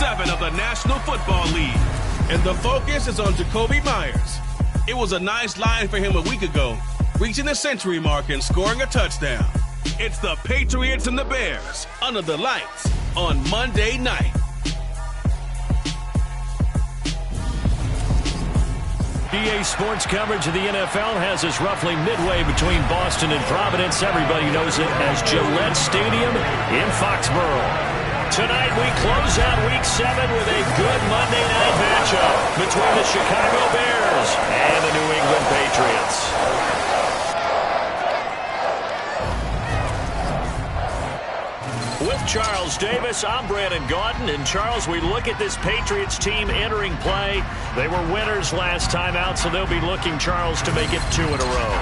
7 of the National Football League. And the focus is on Jacoby Myers. It was a nice line for him a week ago, reaching the century mark and scoring a touchdown. It's the Patriots and the Bears under the lights on Monday night. EA Sports coverage of the NFL has us roughly midway between Boston and Providence. Everybody knows it as Gillette Stadium in Foxborough. Tonight we close out Week 7 with a good Monday night matchup between the Chicago Bears and the New England Patriots. With Charles Davis, I'm Brandon Gaudin. And Charles, we look at this Patriots team entering play. They were winners last time out, so they'll be looking, Charles, to make it 2 in a row.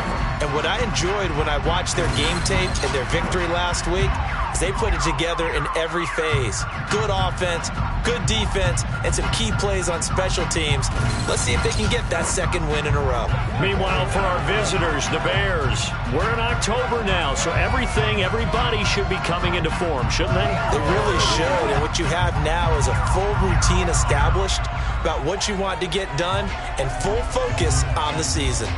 And what I enjoyed when I watched their game tape and their victory last week is they put it together in every phase. Good offense, good defense, and some key plays on special teams. Let's see if they can get that second win in a row. Meanwhile, for our visitors, the Bears, we're in October now, so everybody should be coming into form, shouldn't they? They really should, and what you have now is a full routine established about what you want to get done and full focus on the season.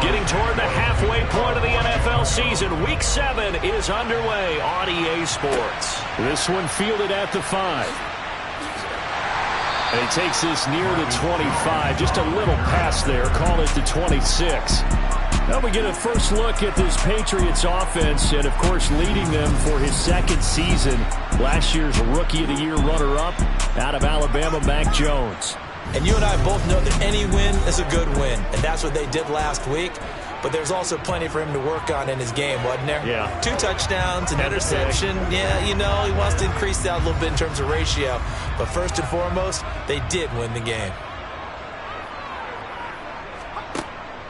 Getting toward the halfway point of the NFL season, Week 7 is underway on EA Sports. This one fielded at the 5. And he takes this near the 25, just a little past there, call it the 26. Now we get a first look at this Patriots offense and, of course, leading them for his second season. Last year's Rookie of the Year runner-up out of Alabama, Mac Jones. And you and I both know that any win is a good win, and that's what they did last week. But there's also plenty for him to work on in his game, wasn't there? Yeah. 2 touchdowns, an interception. Yeah, you know, he wants to increase that a little bit in terms of ratio. But first and foremost, they did win the game.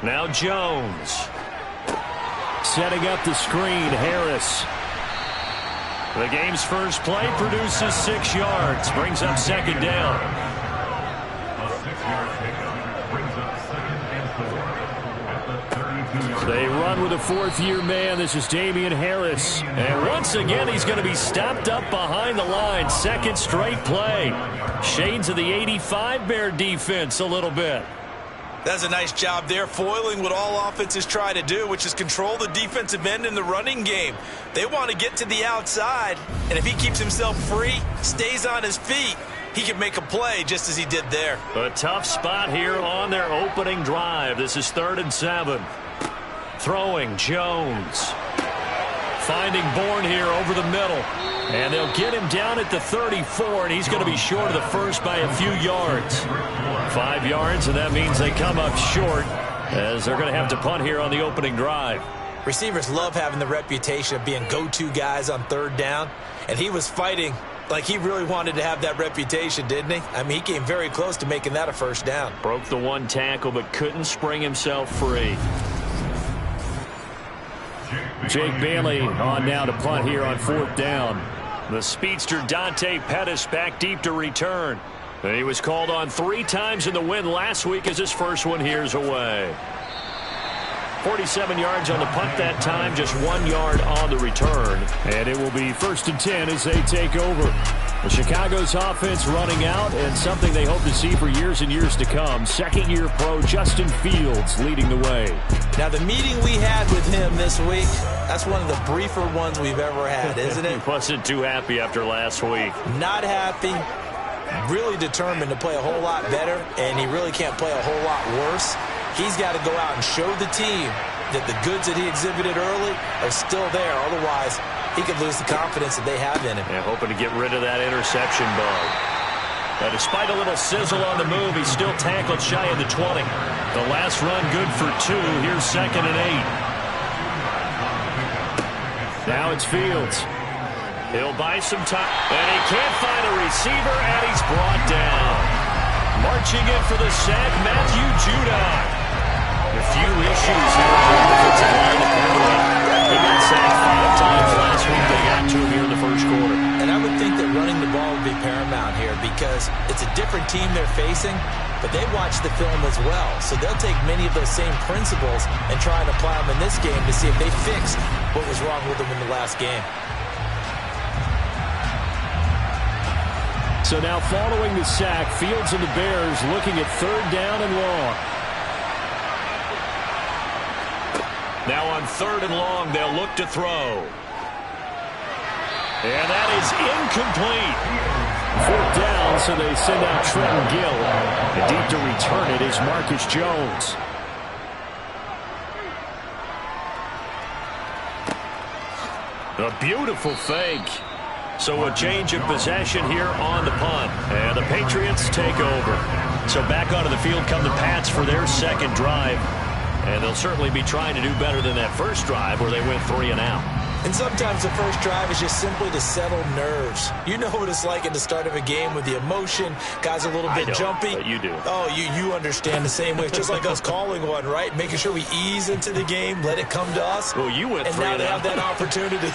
Now Jones. Setting up the screen, Harris. The game's first play produces 6 yards, brings up second down. They run with a 4th-year man. This is Damian Harris. And once again, he's going to be stopped up behind the line. Second straight play. Shades of the 85 Bear defense a little bit. That's a nice job there, foiling what all offenses try to do, which is control the defensive end in the running game. They want to get to the outside, and if he keeps himself free, stays on his feet, he can make a play just as he did there. A tough spot here on their opening drive. This is 3rd and 7. Throwing, Jones. Finding Bourne here over the middle. And they'll get him down at the 34, and he's going to be short of the first by a few yards. 5 yards, and that means they come up short as they're going to have to punt here on the opening drive. Receivers love having the reputation of being go-to guys on 3rd down, and he was fighting like he really wanted to have that reputation, didn't he? I mean, he came very close to making that a first down. Broke the 1 tackle, but couldn't spring himself free. Jake Bailey on now to punt here on 4th down. The speedster Dante Pettis back deep to return. And he was called on 3 times in the win last week as his first one here's away. 47 yards on the punt that time, just 1 yard on the return. And it will be 1st and 10 as they take over. The Chicago's offense running out, and something they hope to see for years and years to come. Second-year pro Justin Fields leading the way. Now, the meeting we had with him this week, that's one of the briefer ones we've ever had, isn't it? He wasn't too happy after last week. Not happy. Really determined to play a whole lot better, and he really can't play a whole lot worse. He's got to go out and show the team that the goods that he exhibited early are still there. Otherwise, he could lose the confidence that they have in him. Yeah, hoping to get rid of that interception bug. But despite a little sizzle on the move, he's still tackled shy of the 20. The last run good for 2. Here's 2nd and 8. Now it's Fields. He'll buy some time. And he can't find a receiver, and he's brought down. Marching in for the sack, Matthew Judon. A few issues here on the offensive line apparently. He got sacked 5 times last week. They got to him here in the first quarter. And I would think that running the ball would be paramount here because it's a different team they're facing, but they watch the film as well. So they'll take many of those same principles and try and apply them in this game to see if they fix what was wrong with them in the last game. So now following the sack, Fields and the Bears looking at 3rd down and long. Now on 3rd and long, they'll look to throw. And that is incomplete. 4th down, so they send out Trenton Gill. And deep to return it is Marcus Jones. A beautiful fake. So a change of possession here on the punt. And the Patriots take over. So back onto the field come the Pats for their 2nd drive. And they'll certainly be trying to do better than that first drive where they went 3 and out. And sometimes the first drive is just simply to settle nerves. You know what it's like at the start of a game with the emotion. Guys are a little bit jumpy. But you do. Oh, you understand the same way. It's just like us calling one, right? Making sure we ease into the game, let it come to us. Well, you went 3 and out. And now they have that opportunity.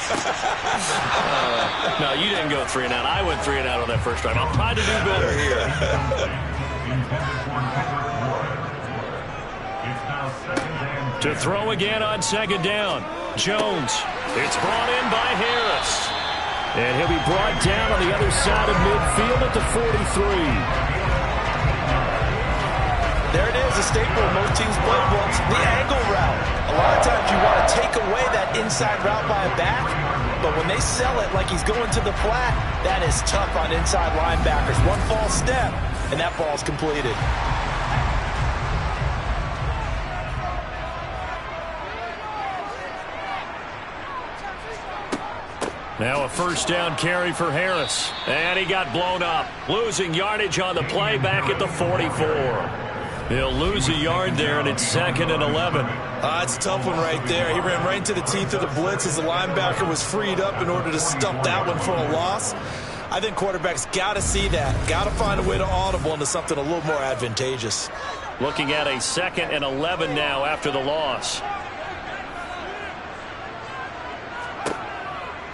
No, you didn't go 3 and out. I went 3 and out on that first drive. I'm trying to do better here. To throw again on 2nd down. Jones. It's brought in by Harris. And he'll be brought down on the other side of midfield at the 43. There it is, a staple of most teams' playbooks, the angle route. A lot of times you want to take away that inside route by a back, but when they sell it like he's going to the flat, that is tough on inside linebackers. One false step, and that ball's completed. Now a 1st down carry for Harris. And he got blown up. Losing yardage on the play back at the 44. He'll lose a yard there, and it's 2nd and 11. It's a tough one right there. He ran right into the teeth of the blitz as the linebacker was freed up in order to stump that one for a loss. I think quarterbacks got to see that. Got to find a way to audible into something a little more advantageous. Looking at a 2nd and 11 now after the loss.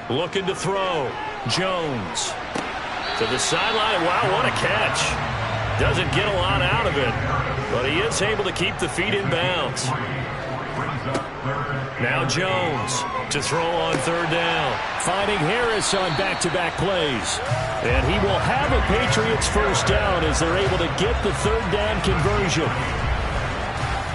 Looking to throw. Jones. To the sideline. Wow, what a catch. Doesn't get a lot out of it. But he is able to keep the feet in bounds. Now Jones to throw on 3rd down. Finding Harris on back-to-back plays. And he will have a Patriots 1st down as they're able to get the 3rd down conversion.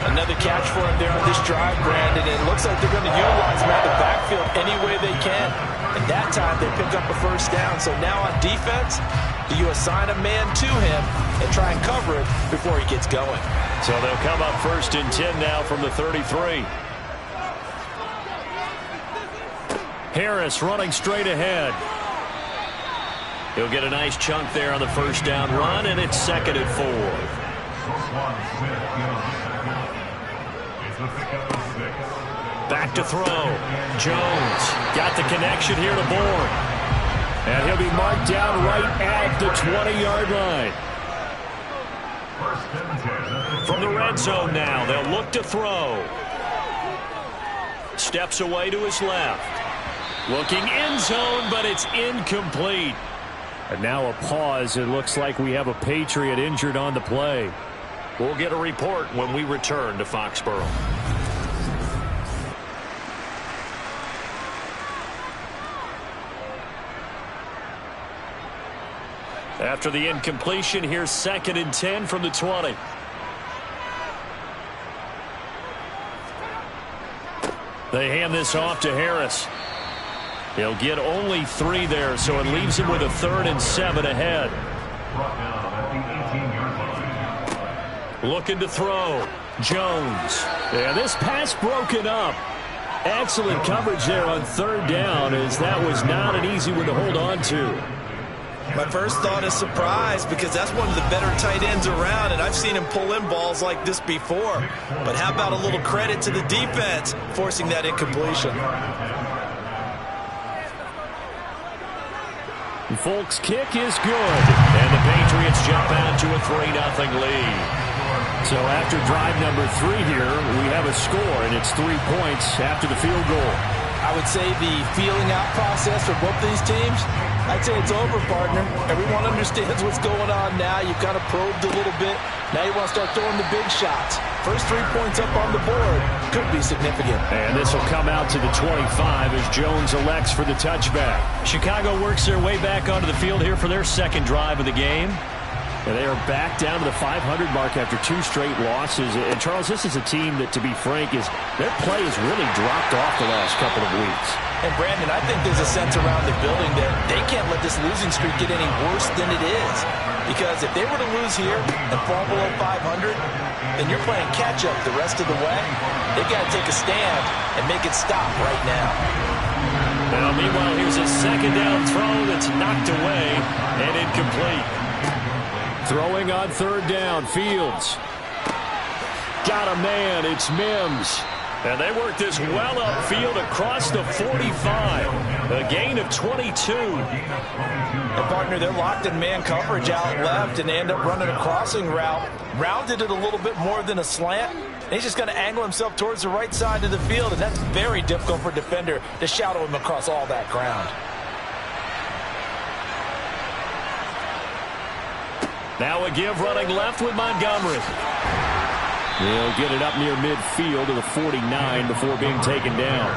Another catch for him there on this drive, Brandon. It looks like they're going to utilize him out of the backfield any way they can. And that time they pick up a 1st down. So now on defense, do you assign a man to him and try and cover it before he gets going? So they'll come up 1st and 10 now from the 33. Harris running straight ahead. He'll get a nice chunk there on the 1st down run, and it's 2nd and 4. Back to throw. Jones got the connection here to Bourne. And he'll be marked down right at the 20-yard line. From the red zone now, they'll look to throw. Steps away to his left. Looking end zone, but it's incomplete. And now a pause. It looks like we have a Patriot injured on the play. We'll get a report when we return to Foxborough. After the incompletion, here's 2nd and 10 from the 20. They hand this off to Harris. He'll get only 3 there, so it leaves him with a 3rd and 7 ahead. Looking to throw. Jones. Yeah, this pass broken up. Excellent coverage there on 3rd down, as that was not an easy one to hold on to. My first thought is surprise, because that's one of the better tight ends around, and I've seen him pull in balls like this before. But how about a little credit to the defense forcing that incompletion? Folks' kick is good, and the Patriots jump out to a 3-0 lead. So after drive number 3 here, we have a score, and it's 3 points after the field goal. I would say the feeling out process for both these teams, I'd say it's over, partner. Everyone understands what's going on now. You've kind of probed a little bit. Now you want to start throwing the big shots. First 3 points up on the board could be significant. And this will come out to the 25 as Jones elects for the touchback. Chicago works their way back onto the field here for their second drive of the game. And they are back down to the 500 mark after 2 straight losses. And, Charles, this is a team that, to be frank, their play has really dropped off the last couple of weeks. And, Brandon, I think there's a sense around the building that they can't let this losing streak get any worse than it is. Because if they were to lose here and fall below 500, then you're playing catch-up the rest of the way. They've got to take a stand and make it stop right now. Now, meanwhile, here's a second down throw that's knocked away and incomplete. Throwing on third down, Fields. Got a man, it's Mims. And they work this well upfield across the 45. A gain of 22. And, partner, they're locked in man coverage out left and they end up running a crossing route. Rounded it a little bit more than a slant. And he's just going to angle himself towards the right side of the field, and that's very difficult for a defender to shadow him across all that ground. Now a give running left with Montgomery. He'll get it up near midfield to the 49 before being taken down.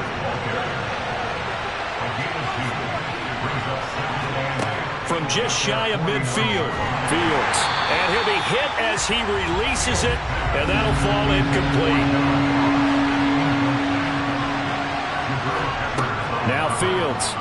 From just shy of midfield, Fields. And he'll be hit as he releases it, and that'll fall incomplete. Now Fields.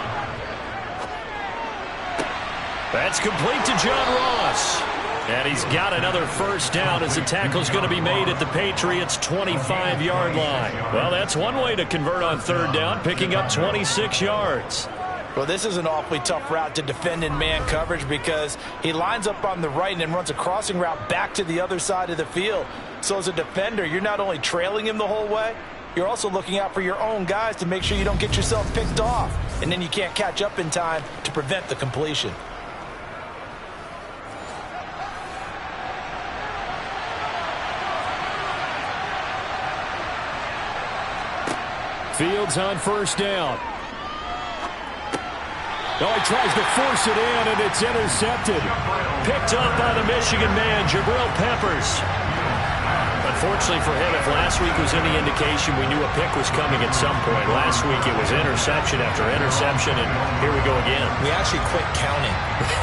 That's complete to John Ross. And he's got another first down as the tackle's going to be made at the Patriots' 25-yard line. Well, that's one way to convert on third down, picking up 26 yards. Well, this is an awfully tough route to defend in man coverage because he lines up on the right and then runs a crossing route back to the other side of the field. So as a defender, you're not only trailing him the whole way, you're also looking out for your own guys to make sure you don't get yourself picked off. And then you can't catch up in time to prevent the completion. Fields on first down. Oh, he tries to force it in, and it's intercepted. Picked up by the Michigan man, Jabril Peppers. Unfortunately for him, if last week was any indication, we knew a pick was coming at some point. Last week it was interception after interception, and here we go again. We actually quit counting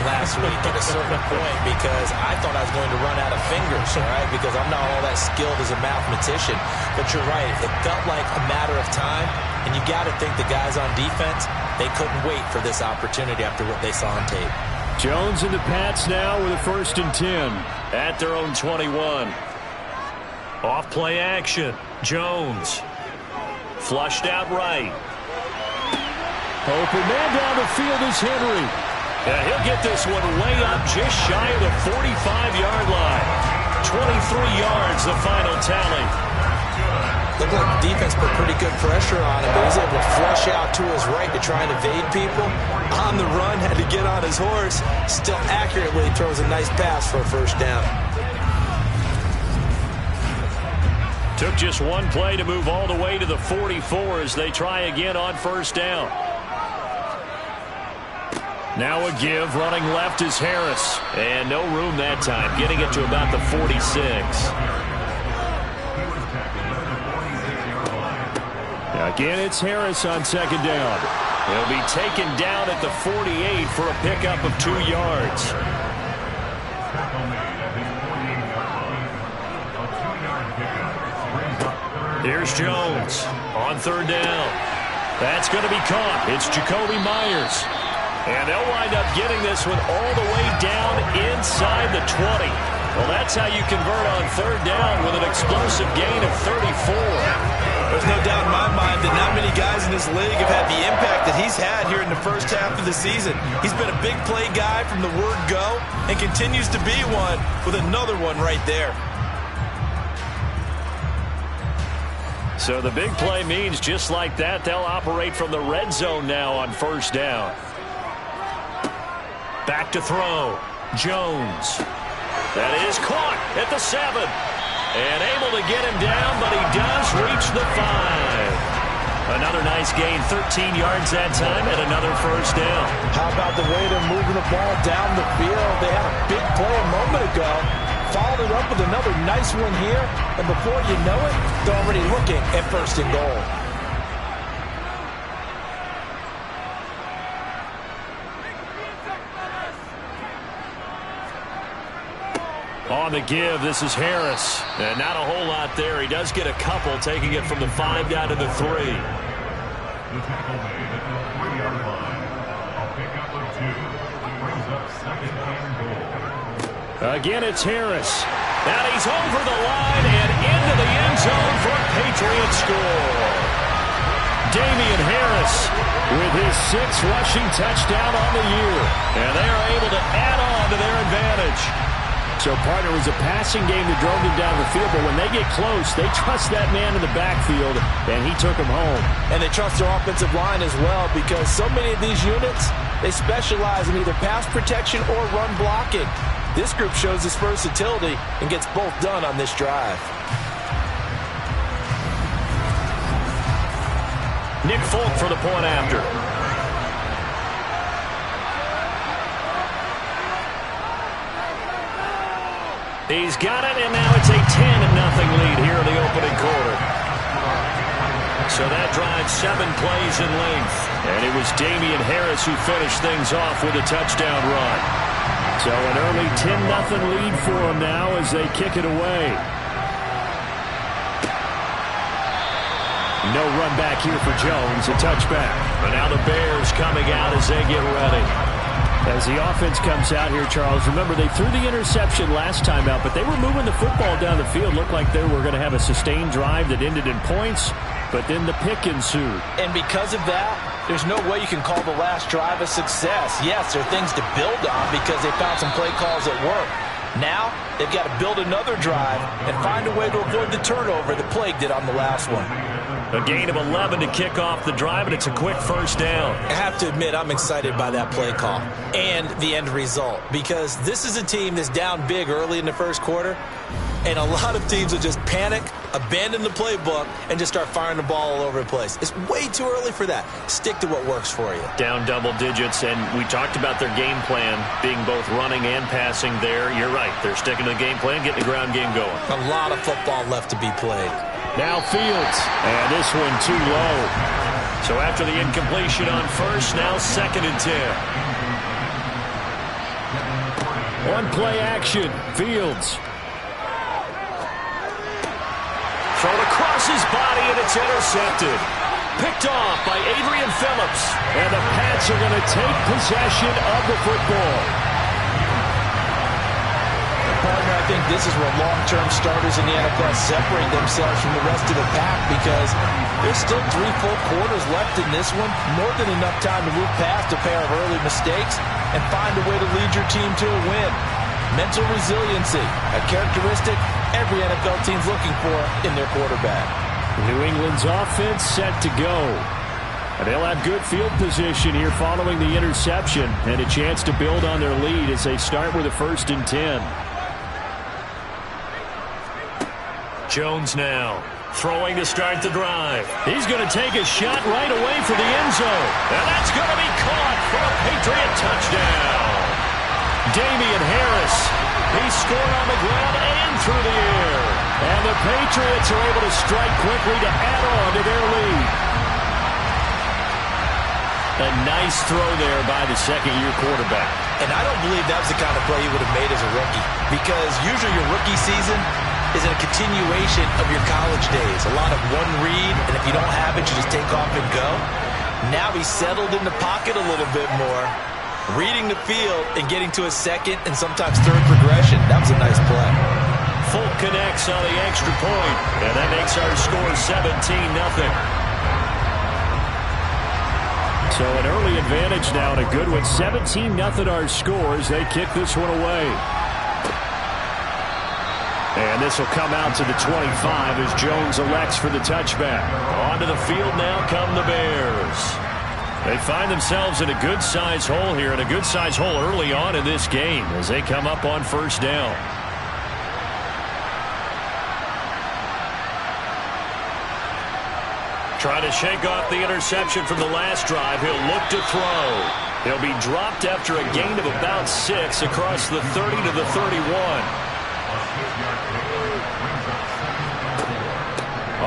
last week at a certain point because I thought I was going to run out of fingers, all right, because I'm not all that skilled as a mathematician. But you're right, it felt like a matter of time, and you got to think the guys on defense, they couldn't wait for this opportunity after what they saw on tape. Jones and the Pats now with a 1st and 10 at their own 21. Off play action. Jones. Flushed out right. Open man down the field is Henry. And he'll get this one way up just shy of the 45-yard line. 23 yards the final tally. Looked like the defense put pretty good pressure on him, but he's able to flush out to his right to try and evade people. On the run, had to get on his horse. Still accurately throws a nice pass for a first down. Took just one play to move all the way to the 44 as they try again on first down. Now a give, running left is Harris. And no room that time, getting it to about the 46. Again, it's Harris on second down. He'll be taken down at the 48 for a pickup of 2 yards. Here's Jones on third down. That's going to be caught. It's Jacoby Myers. And they'll wind up getting this one all the way down inside the 20. Well, that's how you convert on third down with an explosive gain of 34. There's no doubt in my mind that not many guys in this league have had the impact that he's had here in the first half of the season. He's been a big play guy from the word go and continues to be one with another one right there. So the big play means just like that, they'll operate from the red zone now on first down. Back to throw. Jones. That is caught at the 7. And able to get him down, but he does reach the 5. Another nice gain, 13 yards that time, and another first down. How about the way they're moving the ball down the field? They had a big play a moment ago, followed it up with another nice one here, and before you know it, they're already looking at first and goal. On the give, this is Harris. And not a whole lot there. He does get a couple, taking it from the 5 down to the 3. The tackle made at the 3-yard line. A pickup of 2 brings up second and goal. Again, it's Harris. And he's over the line and into the end zone for a Patriot score. Damian Harris with his 6th rushing touchdown on the year. And they are able to add on to their advantage. So, partner, it was a passing game that drove them down the field, but when they get close, they trust that man in the backfield, and he took him home. And they trust their offensive line as well, because so many of these units, they specialize in either pass protection or run blocking. This group shows its versatility and gets both done on this drive. Nick Folk for the point after. He's got it, and now it's a 10-0 lead here in the opening quarter. So that drives 7 plays in length. And it was Damian Harris who finished things off with a touchdown run. So an early 10-0 lead for them now as they kick it away. No run back here for Jones, a touchback. But now the Bears coming out as they get ready. As the offense comes out here, Charles, remember they threw the interception last time out, but they were moving the football down the field. Looked like they were going to have a sustained drive that ended in points, but then the pick ensued. And because of that, there's no way you can call the last drive a success. Yes, there are things to build on because they found some play calls that work. Now, they've got to build another drive and find a way to avoid the turnover that plagued it on the last one. A gain of 11 to kick off the drive, and it's a quick first down. I have to admit, I'm excited by that play call and the end result, because this is a team that's down big early in the first quarter, and a lot of teams will just panic, abandon the playbook, and just start firing the ball all over the place. It's way too early for that. Stick to what works for you. Down double digits, and we talked about their game plan being both running and passing there. You're right. They're sticking to the game plan, getting the ground game going. A lot of football left to be played. Now Fields, and this one too low. So after the incompletion on first, now 2nd and 10. One play action, Fields. Thrown across his body, and it's intercepted. Picked off by Adrian Phillips. And the Pats are going to take possession of the football. Partner, I think this is where long-term starters in the NFL separate themselves from the rest of the pack, because there's still 3 full quarters left in this one. More than enough time to move past a pair of early mistakes and find a way to lead your team to a win. Mental resiliency, a characteristic every NFL team's looking for in their quarterback. New England's offense set to go. And they'll have good field position here following the interception and a chance to build on their lead as they start with a 1st and 10. Jones now throwing to start the drive. He's going to take a shot right away for the end zone. And that's going to be caught for a Patriot touchdown. Damian Harris, he scored on the ground and through the air. And the Patriots are able to strike quickly to add on to their lead. A nice throw there by the second-year quarterback. And I don't believe that was the kind of play he would have made as a rookie, because usually your rookie season is a continuation of your college days. A lot of one read, and if you don't have it, you just take off and go. Now he's settled in the pocket a little bit more, reading the field and getting to a second and sometimes third progression. That was a nice play. Folk connects on the extra point, and that makes our score 17-0. So an early advantage now, and a good one. 17-0 our score as they kick this one away. And this will come out to the 25 as Jones elects for the touchback. Onto the field now come the Bears. They find themselves in a good-sized hole here, and a good-sized hole early on in this game as they come up on 1st down. Trying to shake off the interception from the last drive. He'll look to throw. He'll be dropped after a gain of about 6 across the 30 to the 31.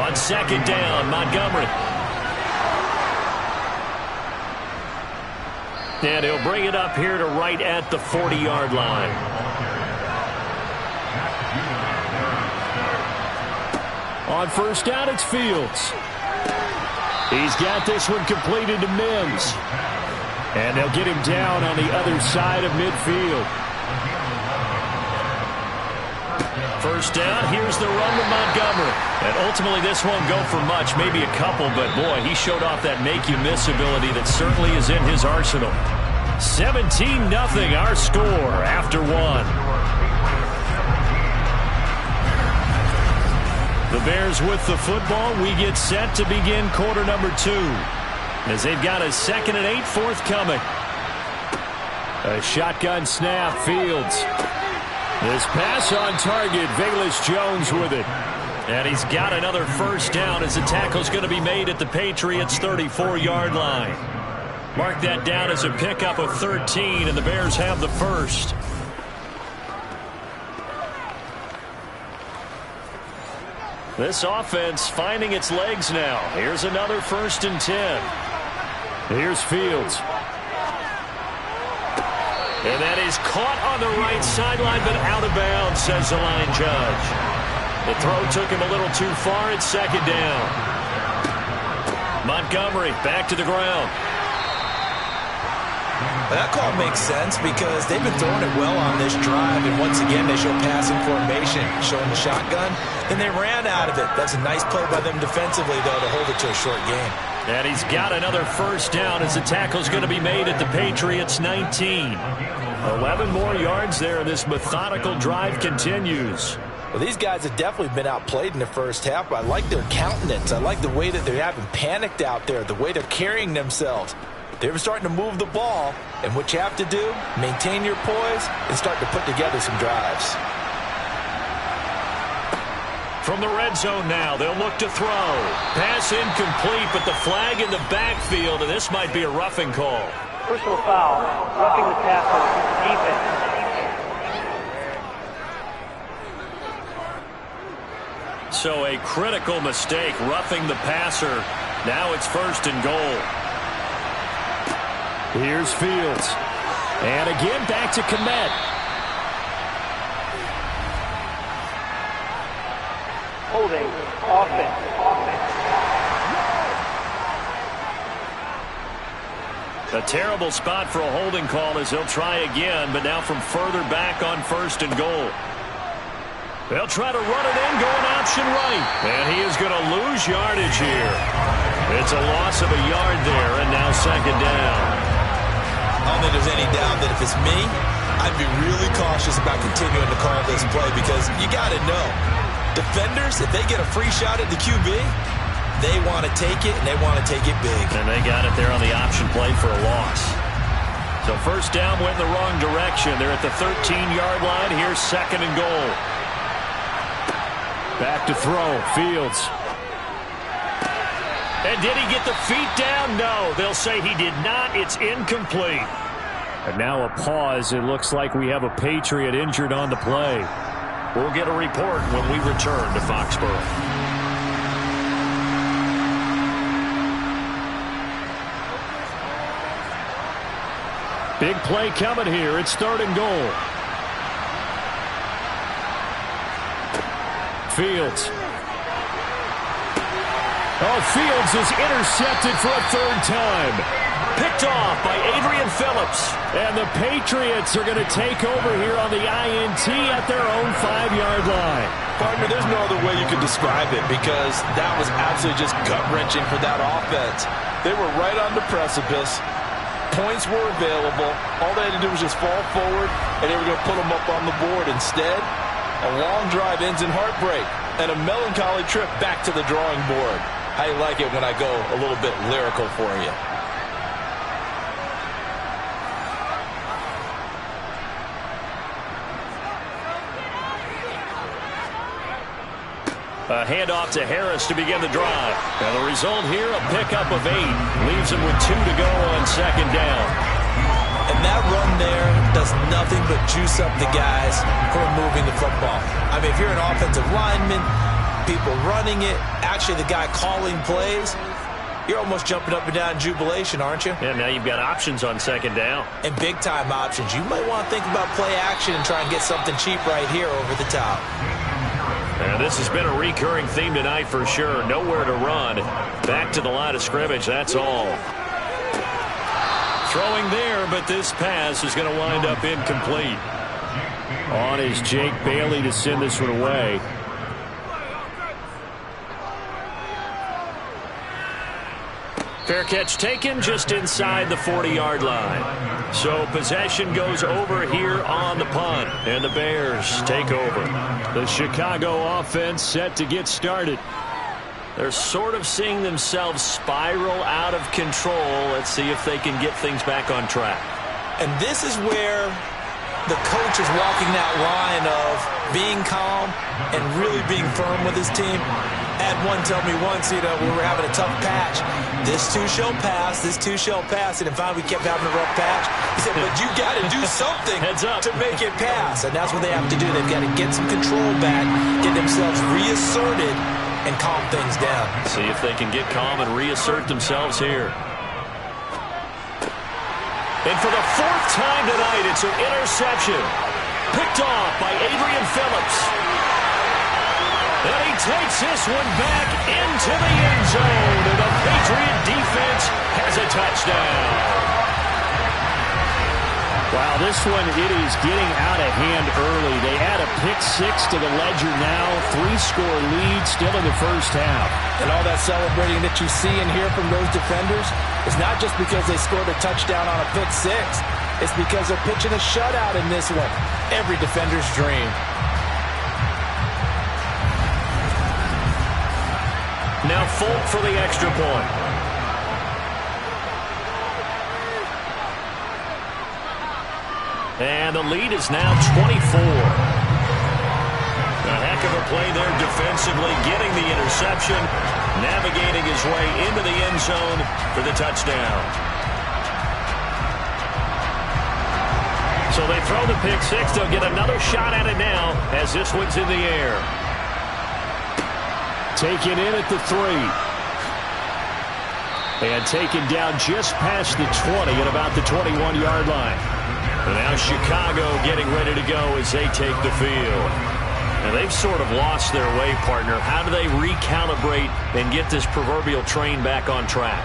On second down, Montgomery. And he'll bring it up here to right at the 40-yard line. On first down, it's Fields. He's got this one completed to Mims. And they'll get him down on the other side of midfield. First down, here's the run to Montgomery. And ultimately this won't go for much, maybe a couple, but boy, he showed off that make-you-miss ability that certainly is in his arsenal. 17-0 our score after 1. The Bears with the football. We get set to begin quarter number 2. As they've got a 2nd and 8 forthcoming. A shotgun snap, Fields. This pass on target, Velus-Jones with it. And he's got another first down as the tackle's going to be made at the Patriots' 34-yard line. Mark that down as a pickup of 13, and the Bears have the first. This offense finding its legs now. Here's another 1st and 10. Here's Fields. And that is caught on the right sideline, but out of bounds, says the line judge. The throw took him a little too far at 2nd down. Montgomery back to the ground. That call makes sense because they've been throwing it well on this drive, and once again they show passing formation, showing the shotgun. Then they ran out of it. That's a nice play by them defensively, though, to hold it to a short game. And he's got another first down as the tackle's going to be made at the Patriots' 19. 11 more yards there, and this methodical drive continues. Well, these guys have definitely been outplayed in the first half, but I like their countenance. I like the way that they haven't panicked out there, the way they're carrying themselves. They're starting to move the ball, and what you have to do, maintain your poise and start to put together some drives. From the red zone now, they'll look to throw. Pass incomplete, but the flag in the backfield, and this might be a roughing call. Personal foul, roughing the tackle, defense. So a critical mistake, roughing the passer. Now it's 1st and goal. Here's Fields. And again, back to Komet. Holding, offense. A terrible spot for a holding call as he'll try again, but now from further back on 1st and goal. They'll try to run it in, going option right. And he is going to lose yardage here. It's a loss of a yard there, and now 2nd down. I don't think there's any doubt that if it's me, I'd be really cautious about continuing to call this play because you got to know, defenders, if they get a free shot at the QB, they want to take it, and they want to take it big. And they got it there on the option play for a loss. So 1st down went in the wrong direction. They're at the 13-yard line. Here's 2nd and goal. Back to throw, Fields. And did he get the feet down? No, they'll say he did not. It's incomplete. And now a pause. It looks like we have a Patriot injured on the play. We'll get a report when we return to Foxborough. Big play coming here. It's 3rd and goal. Fields. Oh, Fields is intercepted for a 3rd time. Picked off by Adrian Phillips. And the Patriots are going to take over here on the INT at their own 5-yard line. Partner, there's no other way you could describe it because that was absolutely just gut-wrenching for that offense. They were right on the precipice. Points were available. All they had to do was just fall forward, and they were going to put them up on the board. Instead, a long drive ends in heartbreak and a melancholy trip back to the drawing board. How you like it when I go a little bit lyrical for you? A handoff to Harris to begin the drive. And the result here, a pickup of 8. Leaves him with 2 to go on second down. And that run there does nothing but juice up the guys who are moving the football. I mean, if you're an offensive lineman, people running it, actually the guy calling plays, you're almost jumping up and down in jubilation, aren't you? Yeah, now you've got options on second down. And big-time options. You might want to think about play action and try and get something cheap right here over the top. And this has been a recurring theme tonight for sure. Nowhere to run. Back to the line of scrimmage, that's all. Throwing there, but this pass is going to wind up incomplete. On is Jake Bailey to send this one away. Fair catch taken just inside the 40-yard line. So possession goes over here on the punt, and the Bears take over. The Chicago offense set to get started. They're sort of seeing themselves spiral out of control. Let's see if they can get things back on track. And this is where the coach is walking that line of being calm and really being firm with his team. I had one tell me once, we were having a tough patch. This too shall pass, this too shall pass. And finally we kept having a rough patch. He said, but you got to do something to make it pass. And that's what they have to do. They've got to get some control back, get themselves reasserted, and calm things down. See if they can get calm and reassert themselves here. And for the 4th time tonight, it's an interception. Picked off by Adrian Phillips. And he takes this one back into the end zone. And the Patriot defense has a touchdown. Wow, this one, it is getting out of hand early. They add a pick-6 to the ledger now. 3-score lead still in the first half. And all that celebrating that you see and hear from those defenders is not just because they scored a touchdown on a pick-6. It's because they're pitching a shutout in this one. Every defender's dream. Now Folk for the extra point. And the lead is now 24. A heck of a play there defensively, getting the interception, navigating his way into the end zone for the touchdown. So they throw the pick-6. They'll get another shot at it now as this one's in the air. Taken in at the 3. And taken down just past the 20 at about the 21-yard line. And now Chicago getting ready to go as they take the field. And they've sort of lost their way, partner. How do they recalibrate and get this proverbial train back on track?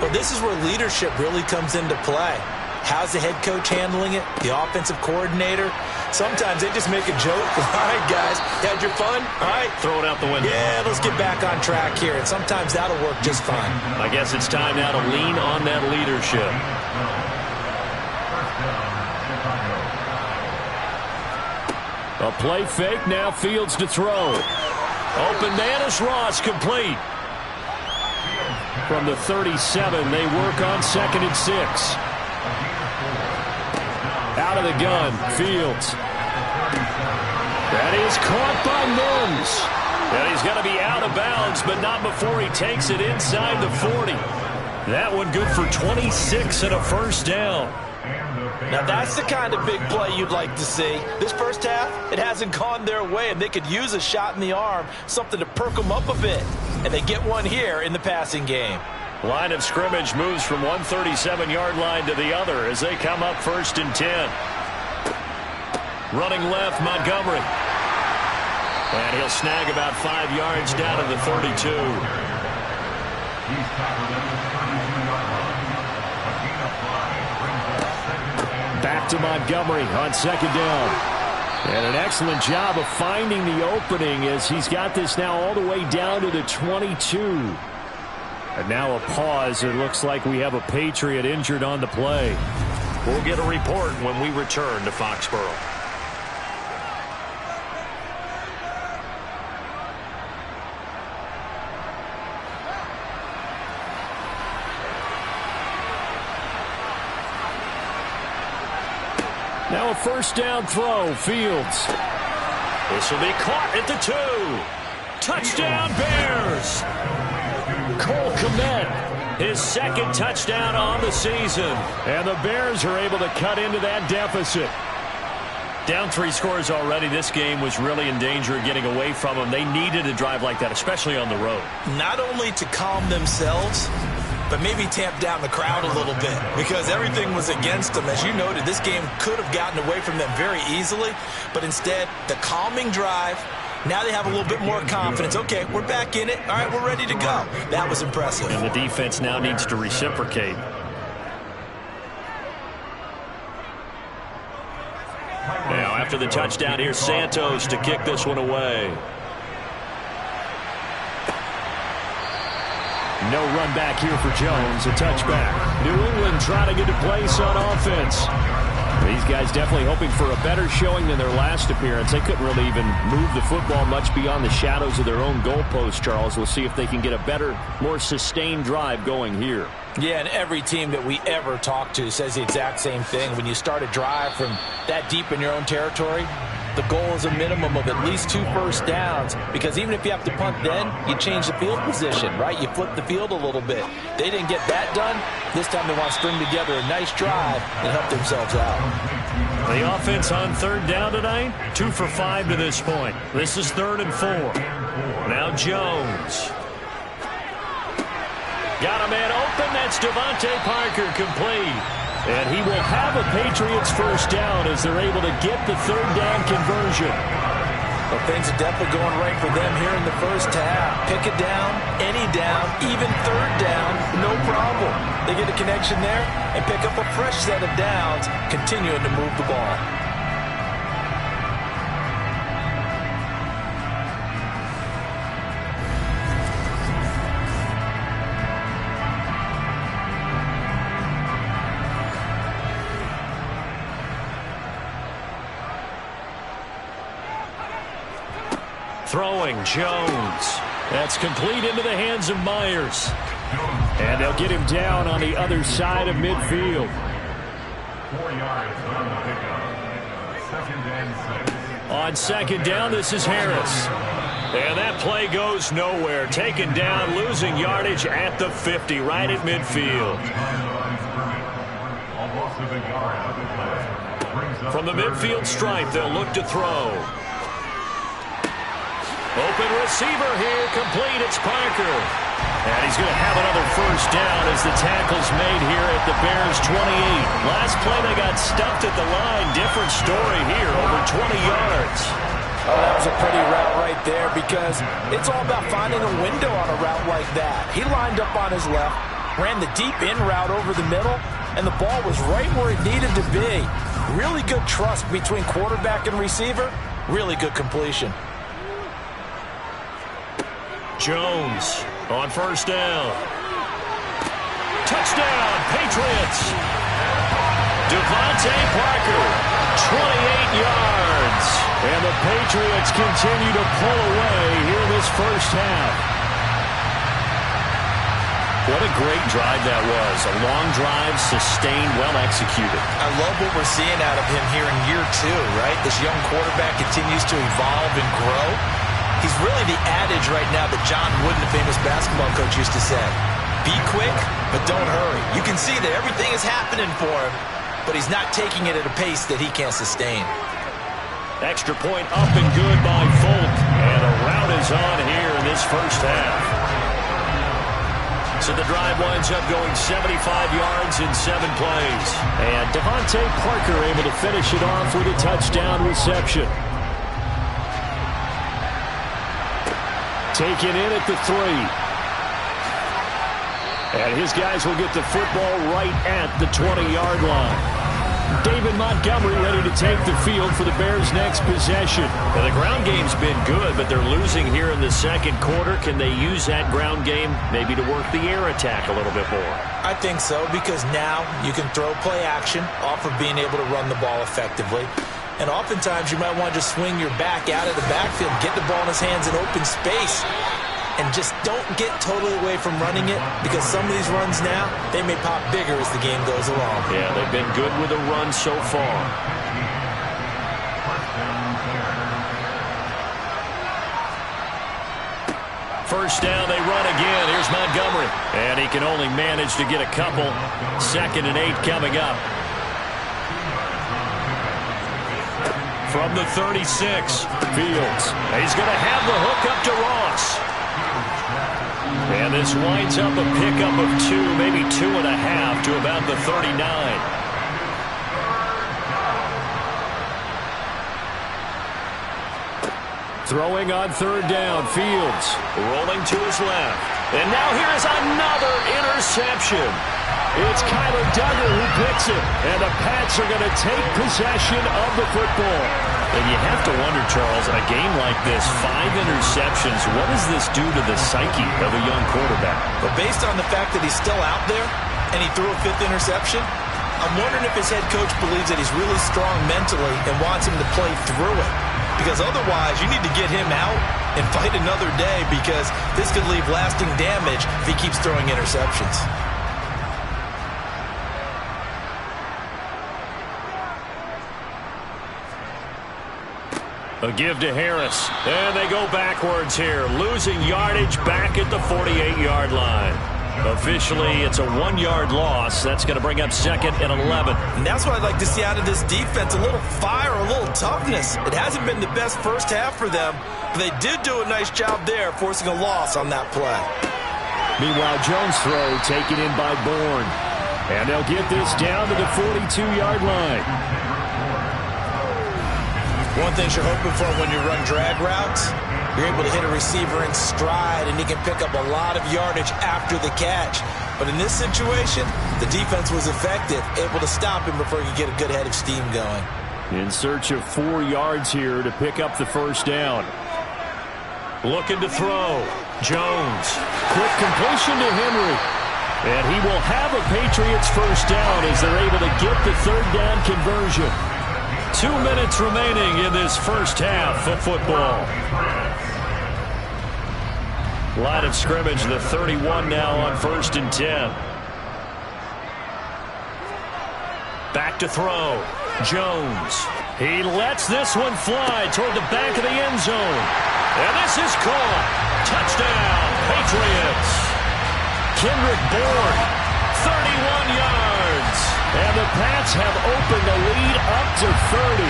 Well, this is where leadership really comes into play. How's the head coach handling it? The offensive coordinator? Sometimes they just make a joke. All right, guys, had your fun? All right. Throw it out the window. Yeah, let's get back on track here. And sometimes that'll work just fine. I guess it's time now to lean on that leadership. A play fake, now Fields to throw. Open man is Ross, complete. From the 37, they work on 2nd and 6. Out of the gun, Fields. That is caught by Mims. And he's going to be out of bounds, but not before he takes it inside the 40. That one good for 26 and a first down. Now that's the kind of big play you'd like to see. This first half, it hasn't gone their way, and they could use a shot in the arm, something to perk them up a bit. And they get one here in the passing game. Line of scrimmage moves from 137-yard line to the other as they come up 1st and 10. Running left, Montgomery. And he'll snag about 5 yards down to the 32. He's tackled at the 32-yard line. A gain of 5 brings up 2nd and Back to Montgomery on 2nd down. And an excellent job of finding the opening as he's got this now all the way down to the 22. And now a pause. It looks like we have a Patriot injured on the play. We'll get a report when we return to Foxborough. Now a 1st down throw, Fields. This will be caught at the 2. Touchdown, Bears! Cole Kmet, his second touchdown on the season. And the Bears are able to cut into that deficit. Down 3 scores already. This game was really in danger of getting away from them. They needed a drive like that, especially on the road. Not only to calm themselves, but maybe tamp down the crowd a little bit because everything was against them. As you noted, this game could have gotten away from them very easily, but instead, the calming drive, now they have a little bit more confidence. Okay, we're back in it. All right, we're ready to go. That was impressive. And the defense now needs to reciprocate. Now, after the touchdown, here's Santos to kick this one away. No run back here for Jones. A touchback. New England trying to get a place on offense. These guys definitely hoping for a better showing than their last appearance. They couldn't really even move the football much beyond the shadows of their own goalpost, Charles. We'll see if they can get a better, more sustained drive going here. Yeah, and every team that we ever talk to says the exact same thing. When you start a drive from that deep in your own territory, the goal is a minimum of at least 2 first downs, because even if you have to punt then, you change the field position, right? You flip the field a little bit. They didn't get that done. This time they want to string together a nice drive and help themselves out. The offense on 3rd down tonight, 2 for 5 to this point. This is 3rd and 4. Now Jones. Got a man open. That's Devontae Parker, complete. And he will have a Patriots first down as they're able to get the 3rd down conversion. Well, things are definitely going right for them here in the first half. Pick a down, any down, even 3rd down, no problem. They get a connection there and pick up a fresh set of downs, continuing to move the ball. Throwing, Jones. That's complete into the hands of Myers. And they'll get him down on the other side of midfield. 4 yards on the pickup. 2nd and 6. On 2nd down, this is Harris. And that play goes nowhere. Taken down, losing yardage at the 50, right at midfield. From the midfield stripe, they'll look to throw. Open receiver here, complete. It's Parker. And he's going to have another first down as the tackle's made here at the Bears' 28. Last play, they got stuffed at the line. Different story here, over 20 yards. Oh, that was a pretty route right there, because it's all about finding a window on a route like that. He lined up on his left, ran the deep in route over the middle, and the ball was right where it needed to be. Really good trust between quarterback and receiver. Really good completion. Jones on first down. Touchdown, Patriots. Devontae Parker, 28 yards. And the Patriots continue to pull away here this first half. What a great drive that was. A long drive, sustained, well executed. I love what we're seeing out of him here in year 2, right? This young quarterback continues to evolve and grow. He's really the adage right now that John Wooden, the famous basketball coach, used to say. Be quick, but don't hurry. You can see that everything is happening for him, but he's not taking it at a pace that he can't sustain. Extra point up and good by Folk. And a rout is on here in this first half. So the drive winds up going 75 yards in 7 plays. And Devontae Parker able to finish it off with a touchdown reception. Taken in at the 3. And his guys will get the football right at the 20-yard line. David Montgomery ready to take the field for the Bears' next possession. Well, the ground game's been good, but they're losing here in the 2nd quarter. Can they use that ground game maybe to work the air attack a little bit more? I think so, because now you can throw play action off of being able to run the ball effectively. And oftentimes you might want to just swing your back out of the backfield, get the ball in his hands in open space, and just don't get totally away from running it, because some of these runs now, they may pop bigger as the game goes along. Yeah, they've been good with a run so far. First down, they run again. Here's Montgomery. And he can only manage to get a couple. 2nd and 8 coming up. From the 36, Fields. He's going to have the hook up to Ross. And this winds up a pickup of 2, maybe 2.5 to about the 39. Throwing on 3rd down, Fields. Rolling to his left. And now here is another interception. It's Kyler Duggar who picks it. And the Pats are going to take possession of the football. And you have to wonder, Charles, in a game like this, 5 interceptions, what does this do to the psyche of a young quarterback? But based on the fact that he's still out there and he threw a 5th interception, I'm wondering if his head coach believes that he's really strong mentally and wants him to play through it. Because otherwise, you need to get him out and fight another day, because this could leave lasting damage if he keeps throwing interceptions. A give to Harris. And they go backwards here, losing yardage back at the 48-yard line. Officially, it's a 1-yard loss. That's going to bring up 2nd and 11. And that's what I'd like to see out of this defense, a little fire, a little toughness. It hasn't been the best first half for them, but they did do a nice job there, forcing a loss on that play. Meanwhile, Jones' throw taken in by Bourne. And they'll get this down to the 42-yard line. One thing you're hoping for when you run drag routes, you're able to hit a receiver in stride, and he can pick up a lot of yardage after the catch. But in this situation, the defense was effective, able to stop him before he could get a good head of steam going. In search of 4 yards here to pick up the first down. Looking to throw. Jones. Quick completion to Henry. And he will have a Patriots first down as they're able to get the 3rd down conversion. 2 minutes remaining in this first half of football. Line of scrimmage, the 31 now on 1st and 10. Back to throw. Jones. He lets this one fly toward the back of the end zone. And this is caught. Touchdown, Patriots. Kendrick Bourne, 31 yards. And the Pats have opened the lead up to 30.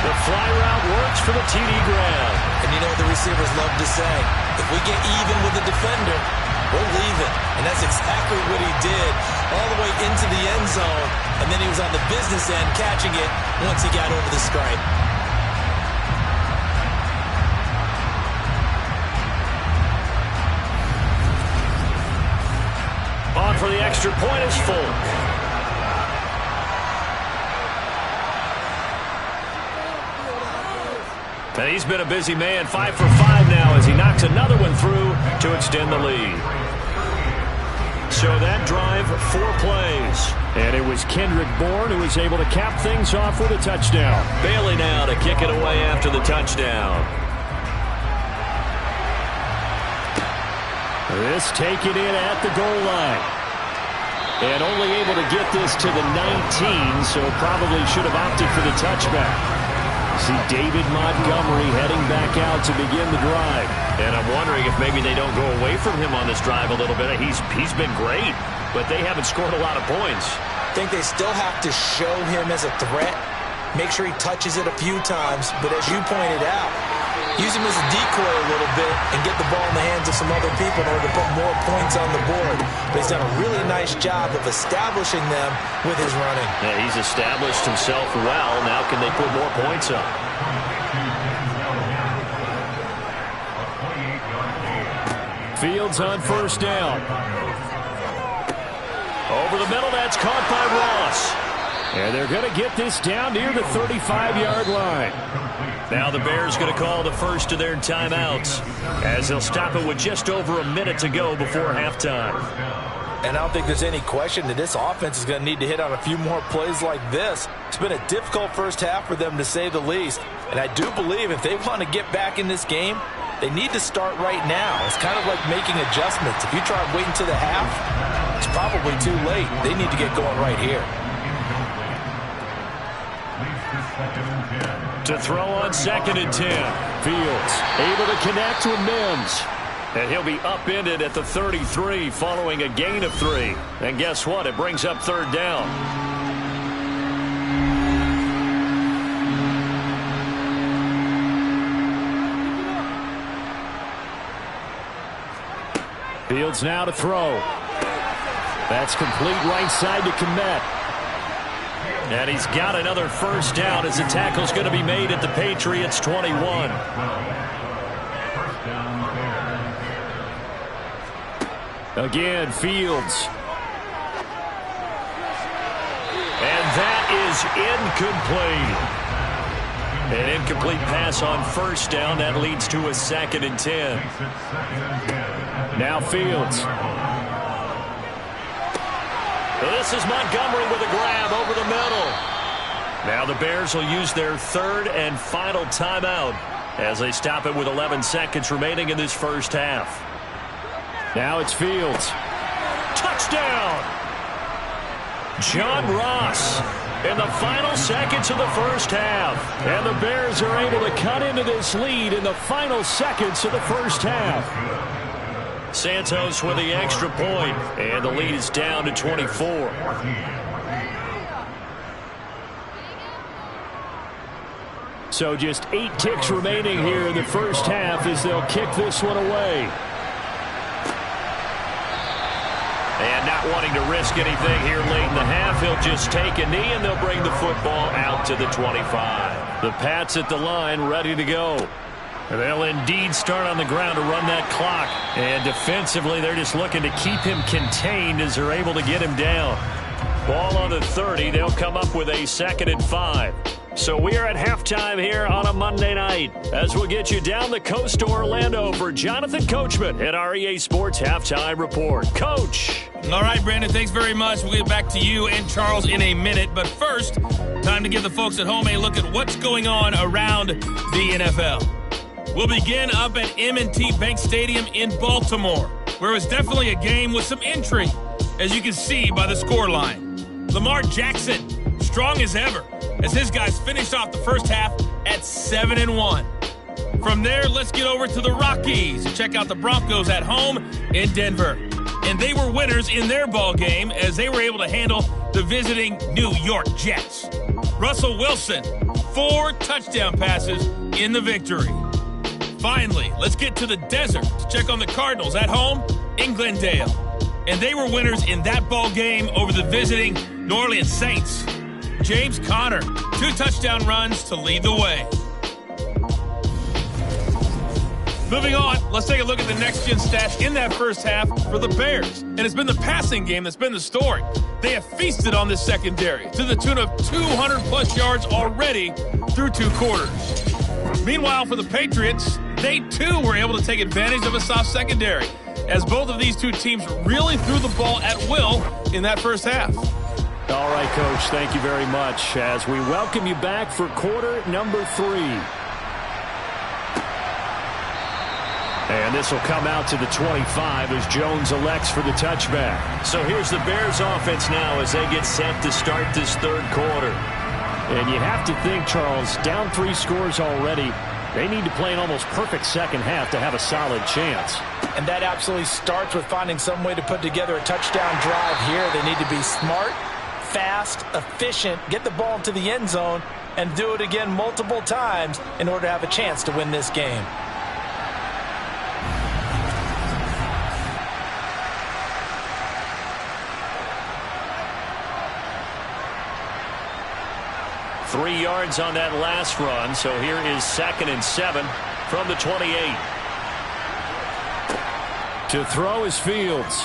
The fly route works for the TD Graham. And you know what the receivers love to say? If we get even with the defender, we'll leave it. And that's exactly what he did, all the way into the end zone. And then he was on the business end catching it once he got over the stripe. On for the extra point is Folk. And he's been a busy man, 5 for 5 now as he knocks another one through to extend the lead. So that drive, 4 plays. And it was Kendrick Bourne who was able to cap things off with a touchdown. Bailey now to kick it away after the touchdown. This taken in at the goal line. And only able to get this to the 19, so probably should have opted for the touchback. See David Montgomery heading back out to begin the drive. And I'm wondering if maybe they don't go away from him on this drive a little bit. He's been great, but they haven't scored a lot of points. I think they still have to show him as a threat, make sure he touches it a few times, but as you pointed out, use him as a decoy a little bit and get the ball in the hands of some other people in order to put more points on the board. But he's done a really nice job of establishing them with his running. Yeah, he's established himself well. Now can they put more points up? Fields on first down. Over the middle, that's caught by Ross. And they're going to get this down near the 35-yard line. Now the Bears going to call the first of their timeouts as they'll stop it with just over a minute to go before halftime. And I don't think there's any question that this offense is going to need to hit on a few more plays like this. It's been a difficult first half for them, to say the least. And I do believe if they want to get back in this game, they need to start right now. It's kind of like making adjustments. If you try waiting to the half, it's probably too late. They need to get going right here. To throw on 2nd and 10. Fields able to connect with Mims. And he'll be upended at the 33 following a gain of 3. And guess what? It brings up third down. Fields now to throw. That's complete right side to Kmet. And he's got another first down as the tackle's going to be made at the Patriots 21. Again, Fields. And that is incomplete. An incomplete pass on first down. That leads to a 2nd and 10. Now Fields. This is Montgomery with a grab over the middle. Now the Bears will use their 3rd and final timeout as they stop it with 11 seconds remaining in this first half. Now it's Fields. Touchdown! John Ross in the final seconds of the first half. And the Bears are able to cut into this lead in the final seconds of the first half. Santos with the extra point, and the lead is down to 24. So just 8 ticks remaining here in the first half as they'll kick this one away. And not wanting to risk anything here late in the half, he'll just take a knee and they'll bring the football out to the 25. The Pats at the line ready to go. They'll indeed start on the ground to run that clock. And defensively, they're just looking to keep him contained as they're able to get him down. Ball on the 30. They'll come up with a 2nd and 5. So we are at halftime here on a Monday night as we'll get you down the coast to Orlando for Jonathan Coachman at our EA Sports Halftime Report. Coach. All right, Brandon, thanks very much. We'll get back to you and Charles in a minute. But first, time to give the folks at home a look at what's going on around the NFL. We'll begin up at M&T Bank Stadium in Baltimore, where it was definitely a game with some intrigue, as you can see by the scoreline. Lamar Jackson, strong as ever, as his guys finished off the first half at 7-1. From there, let's get over to the Rockies and check out the Broncos at home in Denver. And they were winners in their ball game as they were able to handle the visiting New York Jets. Russell Wilson, 4 touchdown passes in the victory. Finally, let's get to the desert to check on the Cardinals at home in Glendale. And they were winners in that ball game over the visiting New Orleans Saints. James Conner, 2 touchdown runs to lead the way. Moving on, let's take a look at the next-gen stats in that first half for the Bears. And it's been the passing game that's been the story. They have feasted on this secondary to the tune of 200-plus yards already through 2 quarters. Meanwhile, for the Patriots, they too were able to take advantage of a soft secondary, as both of these 2 teams really threw the ball at will in that first half. All right, Coach, thank you very much as we welcome you back for quarter number 3. And this will come out to the 25 as Jones elects for the touchback. So here's the Bears offense now as they get set to start this 3rd quarter. And you have to think, Charles, down 3 scores already. They need to play an almost perfect second half to have a solid chance. And that absolutely starts with finding some way to put together a touchdown drive here. They need to be smart, fast, efficient, get the ball into the end zone, and do it again multiple times in order to have a chance to win this game. Three yards on that last run, so here is 2nd and 7 from the 28. To throw is Fields.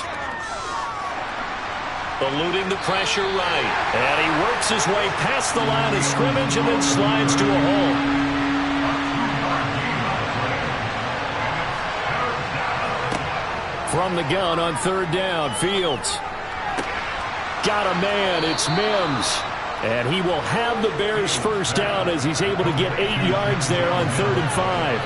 Eluding the pressure right. And he works his way past the line of scrimmage and then slides to a hole. From the gun on 3rd down, Fields. Got a man, it's Mims. And he will have the Bears first down as he's able to get 8 yards there on 3rd and 5.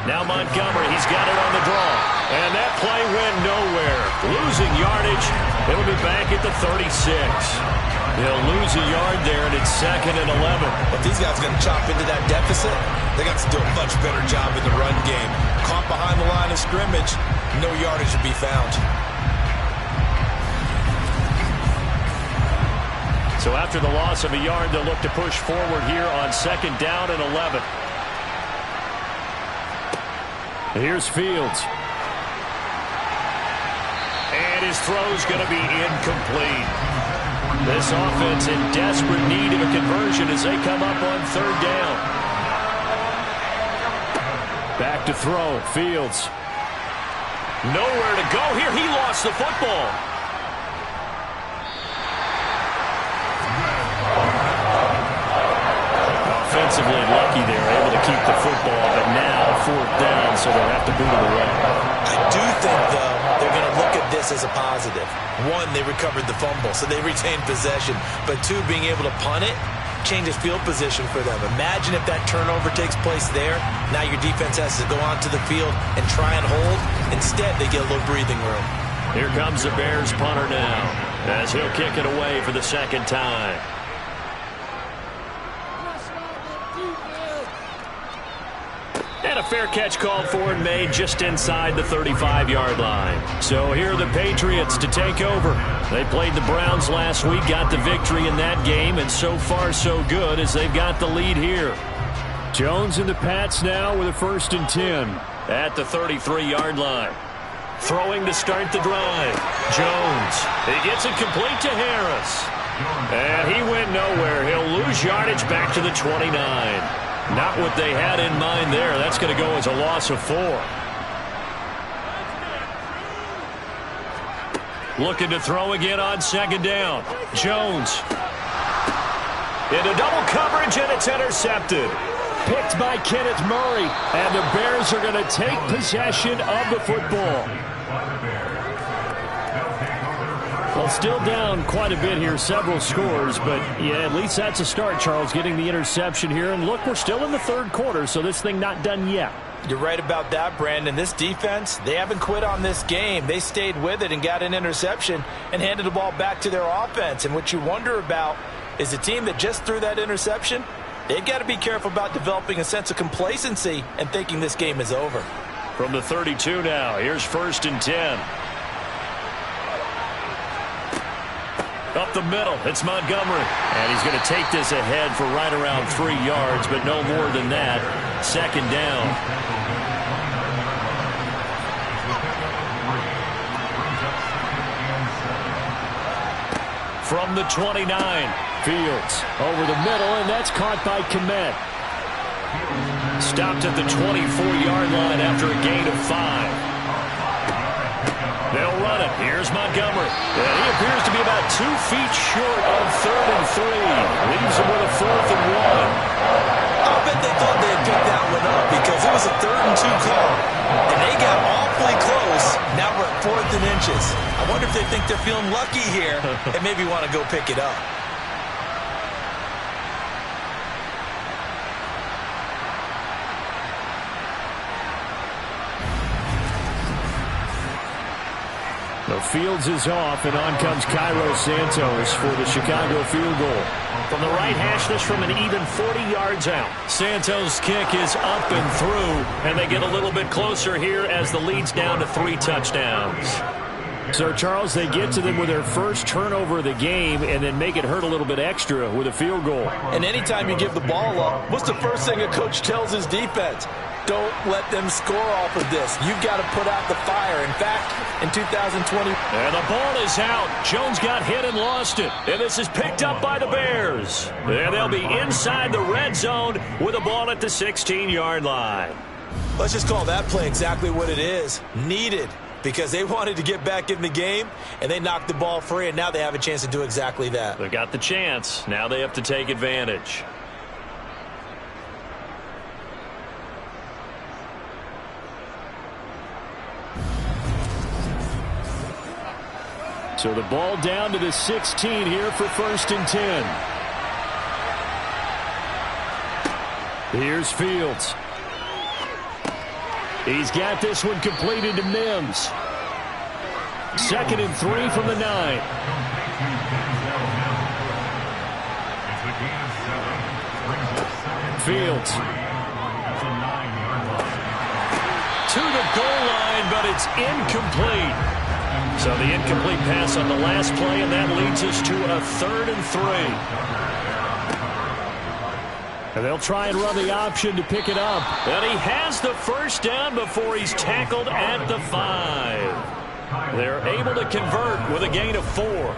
Now Montgomery, he's got it on the draw. And that play went nowhere. Losing yardage. It'll be back at the 36. They'll lose a yard there, and it's 2nd and 11. If these guys are going to chop into that deficit, they got to do a much better job in the run game. Caught behind the line of scrimmage, no yardage to be found. So after the loss of a yard, they'll look to push forward here on 2nd down and 11. Here's Fields. And his throw's going to be incomplete. This offense in desperate need of a conversion as they come up on 3rd down. Back to throw. Fields. Nowhere to go here. He lost the football. Offensively lucky there, able to keep the football, but now 4th down, so they'll have to boot it away. I do think, though, they're going to look at this as a positive. 1, they recovered the fumble, so they retained possession. But 2, being able to punt it changes field position for them. Imagine if that turnover takes place there. Now your defense has to go onto the field and try and hold. Instead, they get a little breathing room. Here comes the Bears punter now, as he'll kick it away for the 2nd time. And a fair catch called for and made just inside the 35-yard line. So here are the Patriots to take over. They played the Browns last week, got the victory in that game, and so far so good as they've got the lead here. Jones and the Pats now with a 1st and 10 at the 33-yard line. Throwing to start the drive. Jones. He gets it complete to Harris. And he went nowhere. He'll lose yardage back to the 29. Not what they had in mind there. That's going to go as a loss of 4. Looking to throw again on 2nd down. Jones. Into double coverage, and it's intercepted. Picked by Kenneth Murray, and the Bears are going to take possession of the football. Well, still down quite a bit here, several scores, but yeah, at least that's a start, Charles, getting the interception here. And look, we're still in the 3rd quarter, so this thing not done yet. You're right about that, Brandon. This defense, they haven't quit on this game. They stayed with it and got an interception and handed the ball back to their offense. And what you wonder about is a team that just threw that interception, they've got to be careful about developing a sense of complacency and thinking this game is over. From the 32 now, here's 1st and 10. Up the middle, it's Montgomery. And he's going to take this ahead for right around 3 yards, but no more than that. 2nd down. From the 29, Fields over the middle, and that's caught by Kmet. Stopped at the 24-yard line after a gain of 5. They'll run it. Here's Montgomery. And he appears to be about 2 feet short of 3rd and 3. Leaves him with a 4th and 1. I'll bet they thought they had picked that one up because it was a 3rd and 2 call. And they got awfully close. Now we're at 4th and inches. I wonder if they think they're feeling lucky here and maybe want to go pick it up. The Fields is off, and on comes Cairo Santos for the Chicago field goal. From the right hash, this from an even 40 yards out. Santos' kick is up and through, and they get a little bit closer here as the lead's down to 3 touchdowns. So, Charles, they get to them with their first turnover of the game and then make it hurt a little bit extra with a field goal. And anytime you give the ball up, what's the first thing a coach tells his defense? Don't let them score off of this. You've got to put out the fire. In fact, in 2020... And the ball is out. Jones got hit and lost it. And this is picked up by the Bears. And they'll be inside the red zone with a ball at the 16-yard line. Let's just call that play exactly what it is. Needed. Because they wanted to get back in the game, and they knocked the ball free, and now they have a chance to do exactly that. They got the chance. Now they have to take advantage. So the ball down to the 16 here for 1st and 10. Here's Fields. He's got this one completed to Mims. 2nd and 3 from the 9. The gain of 7 brings up second. Fields. At the 9-yard line. To the goal line, but it's incomplete. So the incomplete pass on the last play, and that leads us to a 3rd and 3. And they'll try and run the option to pick it up. And he has the first down before he's tackled at the 5. They're able to convert with a gain of 4.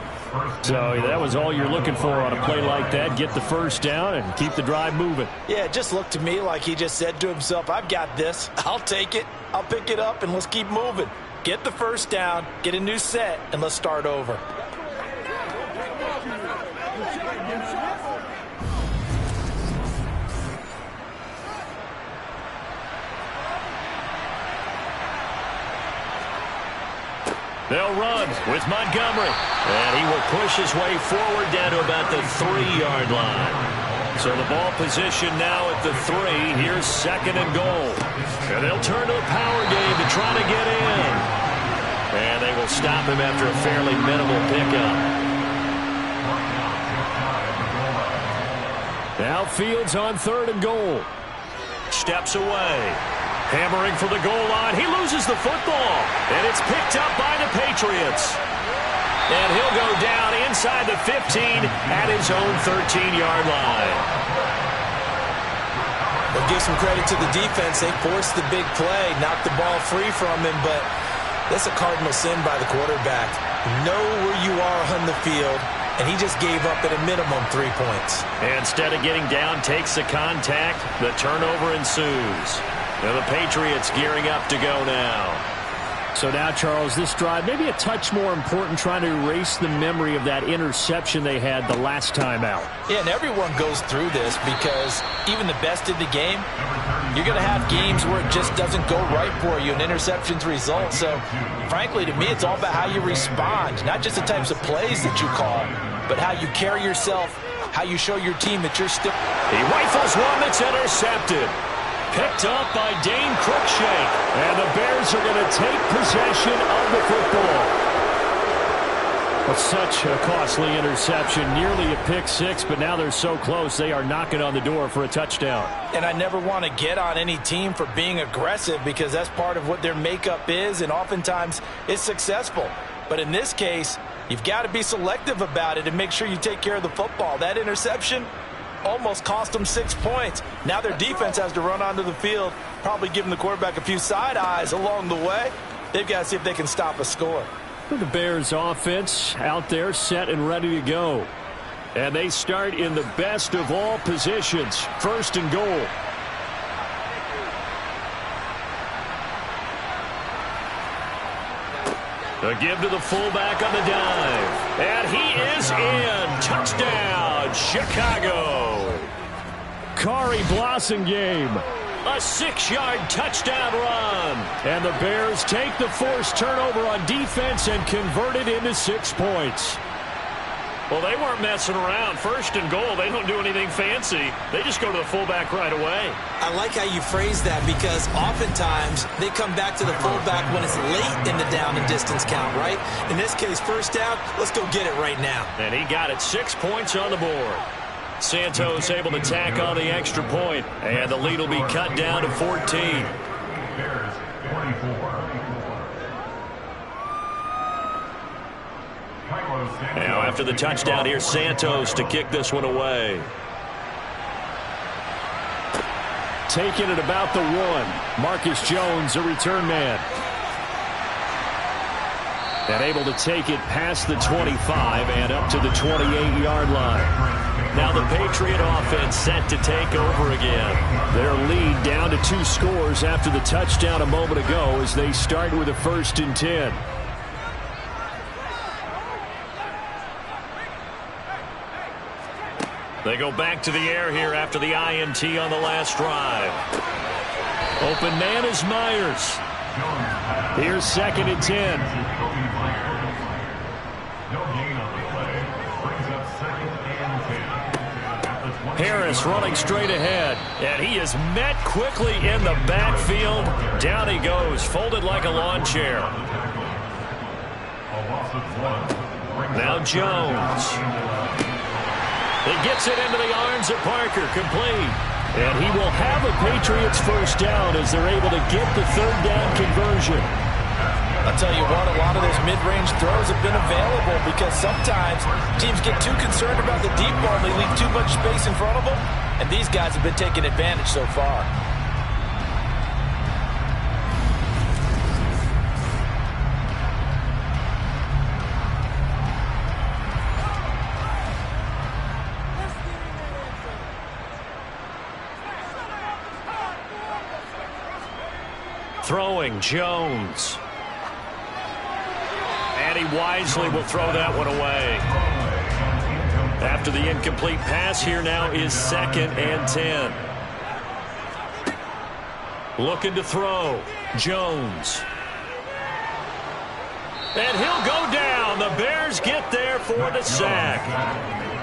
So that was all you're looking for on a play like that. Get the first down and keep the drive moving. Yeah, it just looked to me like he just said to himself, I've got this. I'll take it. I'll pick it up, and let's keep moving. Get the first down, get a new set, and let's start over. They'll run with Montgomery. And he will push his way forward down to about the 3-yard line. So the ball position now at the 3. Here's 2nd and goal. And they'll turn to the power game to try to get in. And they will stop him after a fairly minimal pickup. Now Fields on 3rd and goal. Steps away. Hammering for the goal line. He loses the football. And it's picked up by the Patriots. And he'll go down inside the 15 at his own 13-yard line. We'll give some credit to the defense. They forced the big play, knocked the ball free from him, but that's a cardinal sin by the quarterback. Know where you are on the field, and he just gave up at a minimum 3 points. And instead of getting down, takes the contact. The turnover ensues. Now the Patriots gearing up to go now. So now, Charles, this drive maybe a touch more important, trying to erase the memory of that interception they had the last time out. Yeah, and everyone goes through this because even the best in the game, you're going to have games where it just doesn't go right for you and interceptions result. So, frankly, to me, it's all about how you respond, not just the types of plays that you call, but how you carry yourself, how you show your team that you're still. He rifles one that's intercepted. Picked up by Dane Cruikshank. And the Bears are going to take possession of the football. Well, such a costly interception, nearly a pick six, but now they're so close they are knocking on the door for a touchdown. And I never want to get on any team for being aggressive because that's part of what their makeup is, and oftentimes it's successful. But in this case, you've got to be selective about it and make sure you take care of the football. That interception almost cost them 6 points. Now their defense has to run onto the field, probably giving the quarterback a few side eyes along the way. They've got to see if they can stop a score. The Bears offense out there set and ready to go. And they start in the best of all positions, 1st and goal. A give to the fullback on the dive. And he is in. Touchdown, Chicago. Kari Blossingame. A 6-yard touchdown run. And the Bears take the forced turnover on defense and convert it into 6 points. Well, they weren't messing around. 1st and goal, they don't do anything fancy. They just go to the fullback right away. I like how you phrase that because oftentimes they come back to the fullback when it's late in the down and distance count, right? In this case, 1st down, let's go get it right now. And he got it. 6 points on the board. Santos able to tack on the extra point, and the lead will be cut down to 14. Bears 24. Now after the touchdown, here's Santos to kick this one away. Taking it about the 1. Marcus Jones, a return man. And able to take it past the 25 and up to the 28-yard line. Now the Patriot offense set to take over again. Their lead down to 2 scores after the touchdown a moment ago as they start with a 1st and 10. They go back to the air here after the INT on the last drive. Open man is Myers. Here's 2nd and 10. Harris running straight ahead, and he is met quickly in the backfield. Down he goes, folded like a lawn chair. Now Jones. It gets it into the arms of Parker, complete. And he will have a Patriots first down as they're able to get the third down conversion. I'll tell you what, a lot of those mid-range throws have been available because sometimes teams get too concerned about the deep ball and they leave too much space in front of them, and these guys have been taking advantage so far. Throwing Jones. And he wisely will throw that one away. After the incomplete pass, here now is 2nd and 10. Looking to throw. Jones. And he'll go down. The Bears get there for the sack.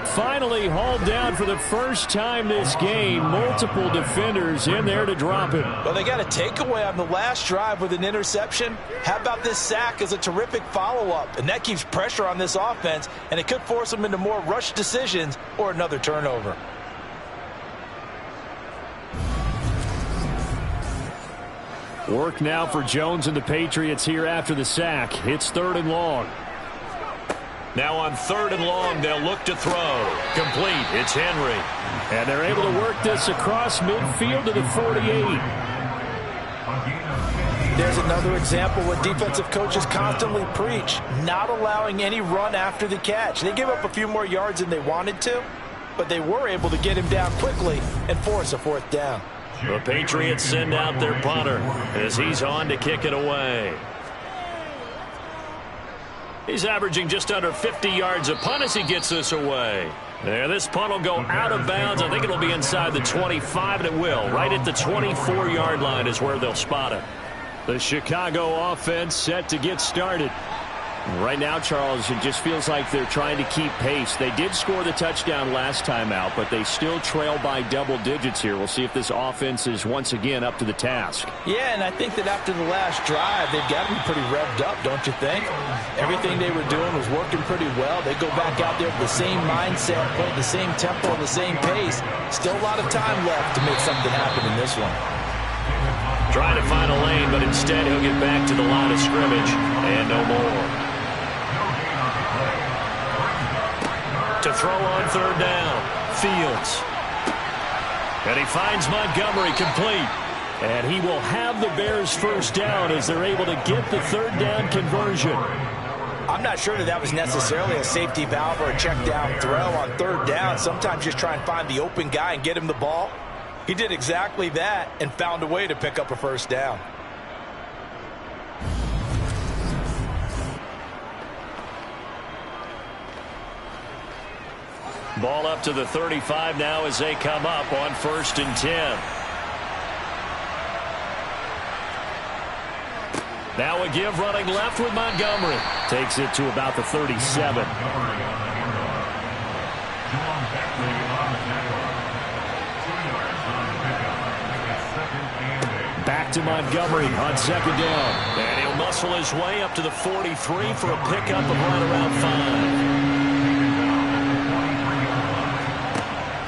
Finally hauled down for the first time this game. Multiple defenders in there to drop it. Well, they got a takeaway on the last drive with an interception. How about this sack as a terrific follow-up? And that keeps pressure on this offense, and it could force them into more rush decisions or another turnover. Work now for Jones and the Patriots here after the sack. It's 3rd and long. Now on 3rd and long, they'll look to throw. Complete. It's Henry. And they're able to work this across midfield to the 48. There's another example what defensive coaches constantly preach, not allowing any run after the catch. They give up a few more yards than they wanted to, but they were able to get him down quickly and force a 4th down. The Patriots send out their punter as he's on to kick it away. He's averaging just under 50 yards a punt as he gets this away. There, this punt will go out of bounds. I think it'll be inside the 25, and it will. Right at the 24-yard line is where they'll spot it. The Chicago offense set to get started. Right now, Charles, it just feels like they're trying to keep pace. They did score the touchdown last time out, but they still trail by double digits here. We'll see if this offense is once again up to the task. Yeah, and I think that after the last drive, they've got to be pretty revved up, don't you think? Everything they were doing was working pretty well. They go back out there with the same mindset, playing the same tempo, and the same pace. Still a lot of time left to make something happen in this one. Trying to find a lane, but instead he'll get back to the line of scrimmage and no more. To throw on 3rd down. Fields. And he finds Montgomery complete. And he will have the Bears first down as they're able to get the 3rd down conversion. I'm not sure that was necessarily a safety valve or a check down throw on 3rd down. Sometimes just try and find the open guy and get him the ball. He did exactly that and found a way to pick up a first down. Ball up to the 35 now as they come up on 1st and 10. Now a give running left with Montgomery. Takes it to about the 37. Back to Montgomery on 2nd down. And he'll muscle his way up to the 43 for a pickup of right around 5.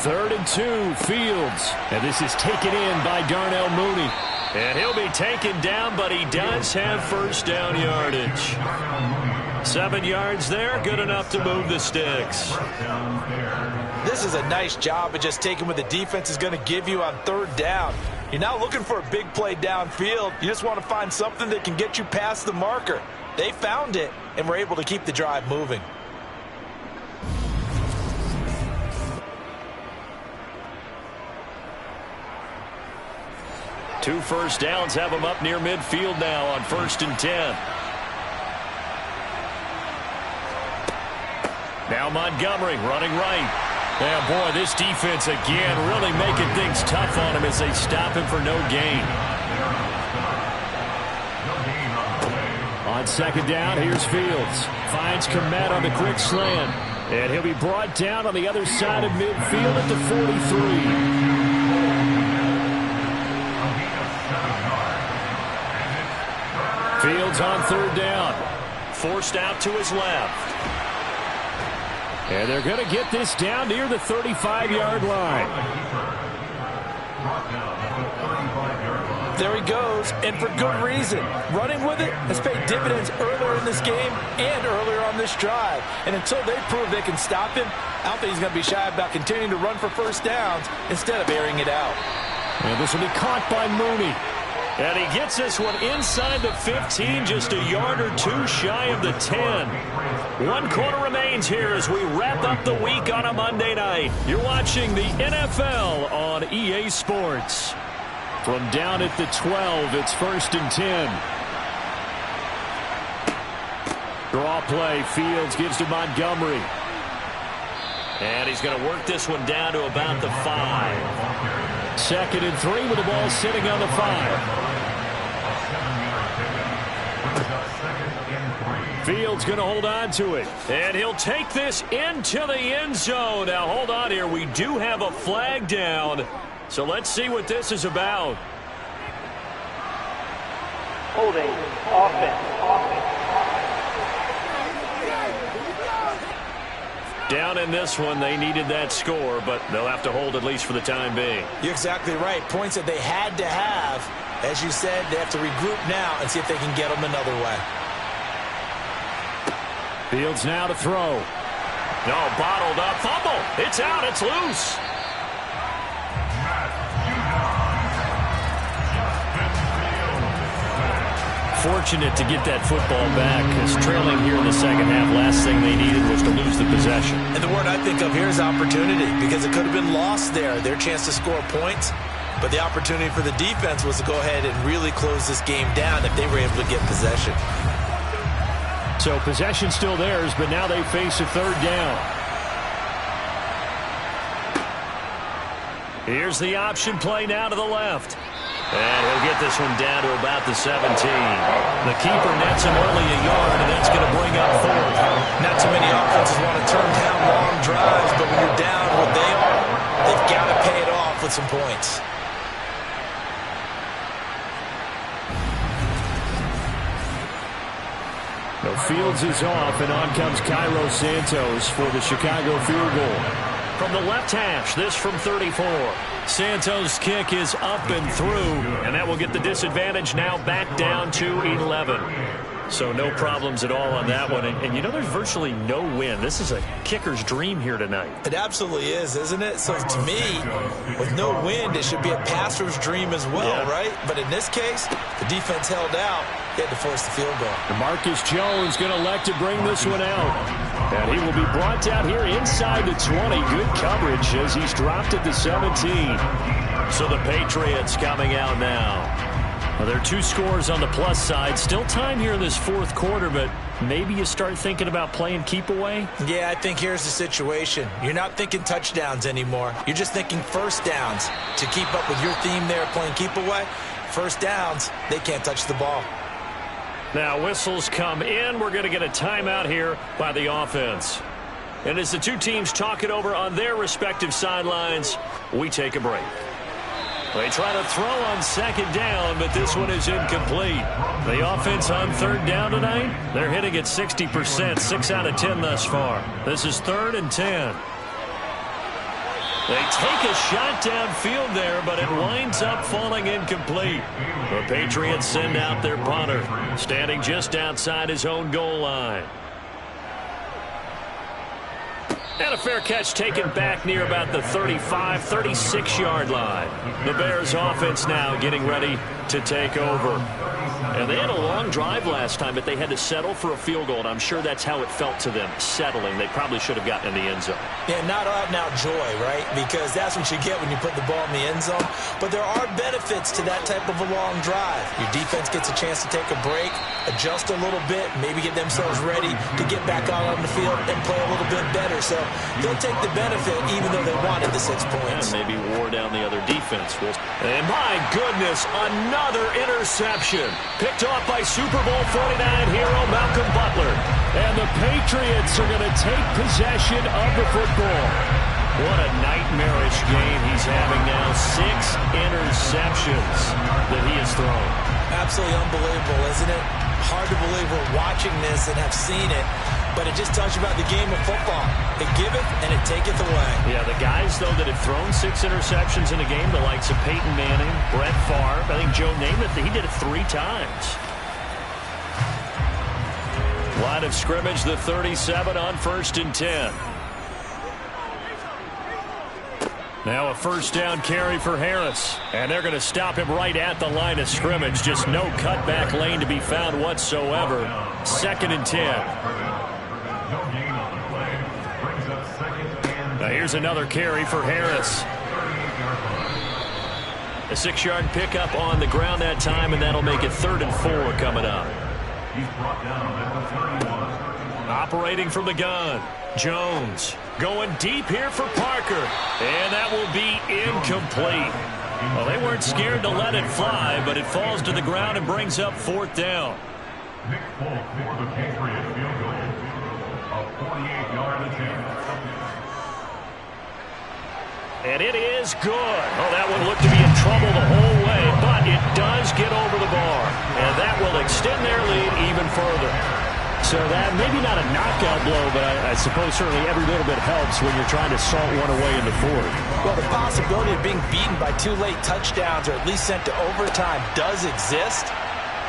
3rd and 2, Fields. And this is taken in by Darnell Mooney. And he'll be taken down, but he does have first down yardage. 7 yards there, good enough to move the sticks. This is a nice job of just taking what the defense is going to give you on 3rd down. You're not looking for a big play downfield. You just want to find something that can get you past the marker. They found it and were able to keep the drive moving. Two first downs have them up near midfield now on 1st and 10. Now Montgomery running right. Yeah, boy, this defense again really making things tough on him as they stop him for no gain. On 2nd down, here's Fields. Finds Komet on the quick slant. And he'll be brought down on the other side of midfield at the 43. Fields on 3rd down. Forced out to his left. And they're going to get this down near the 35-yard line. There he goes, and for good reason. Running with it has paid dividends earlier in this game and earlier on this drive. And until they prove they can stop him, I don't think he's going to be shy about continuing to run for first downs instead of airing it out. And this will be caught by Mooney. And he gets this one inside the 15, just a yard or two shy of the 10. 1 quarter remains here as we wrap up the week on a Monday night. You're watching the NFL on EA Sports. From down at the 12, it's 1st and 10. Draw play. Fields gives to Montgomery. And he's going to work this one down to about the 5. 2nd and 3 with the ball sitting on the 5. Fields going to hold on to it. And he'll take this into the end zone. Now, hold on here. We do have a flag down. So let's see what this is about. Holding. Offense. Down in this one, they needed that score, but they'll have to hold at least for the time being. You're exactly right. Points that they had to have. As you said, they have to regroup now and see if they can get them another way. Fields now to throw. No, bottled up. Fumble. It's out. It's loose. Fortunate to get that football back, because trailing here in the second half, last thing they needed was to lose the possession. And the word I think of here is opportunity, because it could have been lost there, their chance to score points. But the opportunity for the defense was to go ahead and really close this game down if they were able to get possession. So possession still theirs, but now they face a 3rd down. Here's the option play now to the left. And he'll get this one down to about the 17. The keeper nets him only a yard, and that's going to bring up 4th. Not too many offenses want to turn down long drives, but when you're down what they are, they've got to pay it off with some points. The Fields is off, and on comes Cairo Santos for the Chicago field goal. From the left hash, this from 34. Santos' kick is up and through, and that will get the disadvantage now back down to 11. So no problems at all on that one. And you know, there's virtually no wind. This is a kicker's dream here tonight. It absolutely is, isn't it? So to me, with no wind, it should be a passer's dream as well, right? But in this case, the defense held out. They had to force the field goal. Marcus Jones going to elect to bring this one out. And he will be brought down here inside the 20. Good coverage as he's dropped at the 17. So the Patriots coming out now. Well, there are 2 scores on the plus side. Still time here in this 4th quarter, but maybe you start thinking about playing keep away? Yeah, I think here's the situation. You're not thinking touchdowns anymore. You're just thinking first downs. To keep up with your theme there, playing keep away, first downs, they can't touch the ball. Now whistles come in. We're going to get a timeout here by the offense. And as the 2 teams talk it over on their respective sidelines, we take a break. They try to throw on 2nd down, but this one is incomplete. The offense on 3rd down tonight, they're hitting at 60%, 6 out of 10 thus far. This is 3rd and 10. They take a shot downfield there, but it winds up falling incomplete. The Patriots send out their punter, standing just outside his own goal line. And a fair catch taken back near about the 35, 36-yard line. The Bears offense now getting ready to take over. And they had a long drive last time, but they had to settle for a field goal, and I'm sure that's how it felt to them, settling. They probably should have gotten in the end zone. Yeah, not out-and-out joy, right? Because that's what you get when you put the ball in the end zone. But there are benefits to that type of a long drive. Your defense gets a chance to take a break, adjust a little bit, maybe get themselves ready to get back out on the field and play a little bit better. So they'll take the benefit even though they wanted the 6 points. And maybe wore down the other defense. And my goodness, another interception. Picked off by Super Bowl 49 hero Malcolm Butler. And the Patriots are going to take possession of the football. What a nightmarish game he's having now. 6 interceptions that he has thrown. Absolutely unbelievable, isn't it? Hard to believe we're watching this and have seen it. but it just tells you about the game of football. It giveth and it taketh away. Yeah, the guys, though, that have thrown 6 interceptions in a game, the likes of Peyton Manning, Brett Favre, I think Joe Namath, he did it 3 times. Line of scrimmage, the 37 on 1st and 10. Now a first down carry for Harris. And they're going to stop him right at the line of scrimmage. Just no cutback lane to be found whatsoever. 2nd and 10. Now here's another carry for Harris. A 6-yard pickup on the ground that time, and that'll make it 3rd and 4 coming up. Operating from the gun. Jones going deep here for Parker. And that will be incomplete. Well, they weren't scared to let it fly, but it falls to the ground and brings up 4th down. Nick Folk for the Patriots field goal. A 48-yard attempt. And it is good. Oh, that one looked to be in trouble the whole way, but it does get over the bar. And that will extend their lead even further. So that, maybe not a knockout blow, but I suppose certainly every little bit helps when you're trying to salt one away in the 4th. Well, the possibility of being beaten by 2 late touchdowns or at least sent to overtime does exist.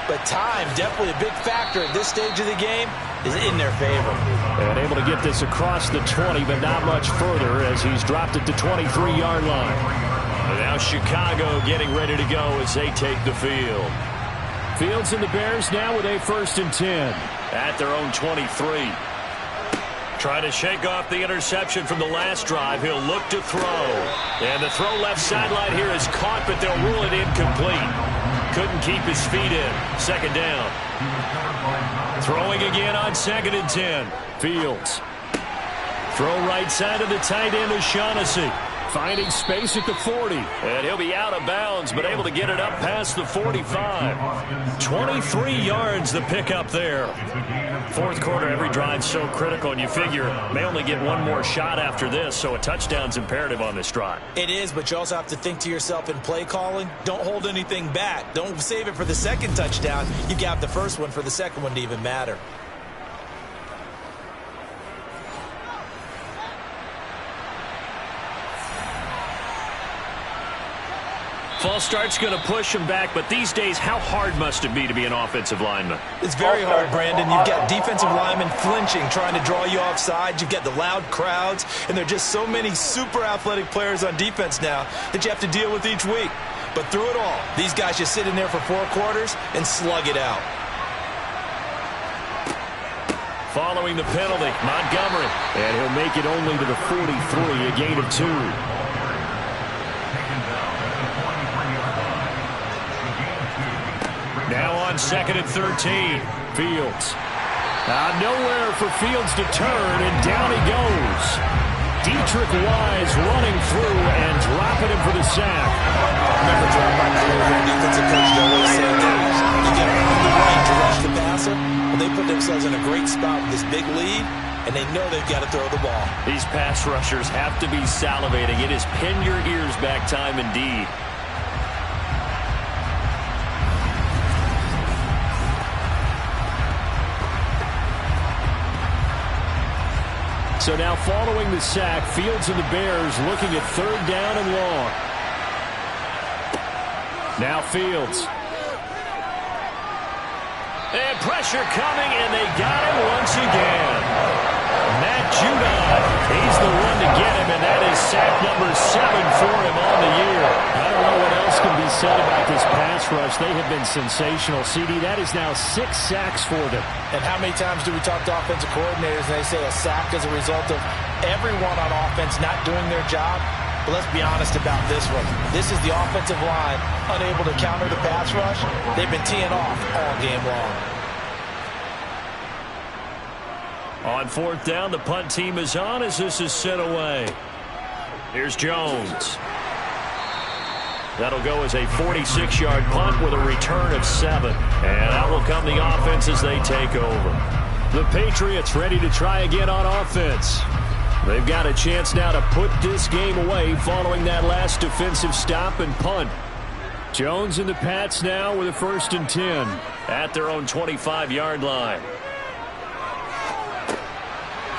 But time, definitely a big factor at this stage of the game, is in their favor. And able to get this across the 20, but not much further as he's dropped it to 23-yard line. And now Chicago getting ready to go as they take the field. Fields and the Bears now with a 1st and 10. At their own 23. Trying to shake off the interception from the last drive. He'll look to throw. And the throw left sideline here is caught, but they'll rule it incomplete. Couldn't keep his feet in. 2nd down. Throwing again on 2nd and 10. Fields. Throw right side of the tight end is Shaughnessy. Finding space at the 40. And he'll be out of bounds, but able to get it up past the 45. 23 yards the pickup there. 4th quarter, every drive so critical, and you figure may only get one more shot after this, so a touchdown's imperative on this drive. It is, but you also have to think to yourself in play calling, don't hold anything back. Don't save it for the 2nd touchdown. You got the 1st one for the 2nd one to even matter. False start's going to push him back, but these days, how hard must it be to be an offensive lineman? It's very hard, Brandon. You've got defensive linemen flinching, trying to draw you offside. You've got the loud crowds, and there are just so many super athletic players on defense now that you have to deal with each week. But through it all, these guys just sit in there for 4 quarters and slug it out. Following the penalty, Montgomery. And he'll make it only to the 43, a gain of 2. Now on 2nd and 13. Fields. Nowhere for Fields to turn, and down he goes. Dietrich Wise running through and dropping him for the sack. Remember, John, my defensive coach always said that you got to earn the right to rush the passer. Well, they put themselves in a great spot with this big lead, and they know they've got to throw the ball. These pass rushers have to be salivating. It is pin your ears back time indeed. So now following the sack, Fields and the Bears looking at 3rd down and long. Now Fields. And pressure coming, and they got him once again. Matt Judon, he's the one to get him, and that is sack number 7 for him on the year. I don't know what else can be said about this pass rush. They have been sensational. CD, that is now 6 sacks for them. And how many times do we talk to offensive coordinators and they say a sack is a result of everyone on offense not doing their job? But let's be honest about this one. This is the offensive line unable to counter the pass rush. They've been teeing off all game long. On 4th down, the punt team is on as this is sent away. Here's Jones. That'll go as a 46-yard punt with a return of 7. And out will come the offense as they take over. The Patriots ready to try again on offense. They've got a chance now to put this game away following that last defensive stop and punt. Jones and the Pats now with a 1st and 10. At their own 25-yard line.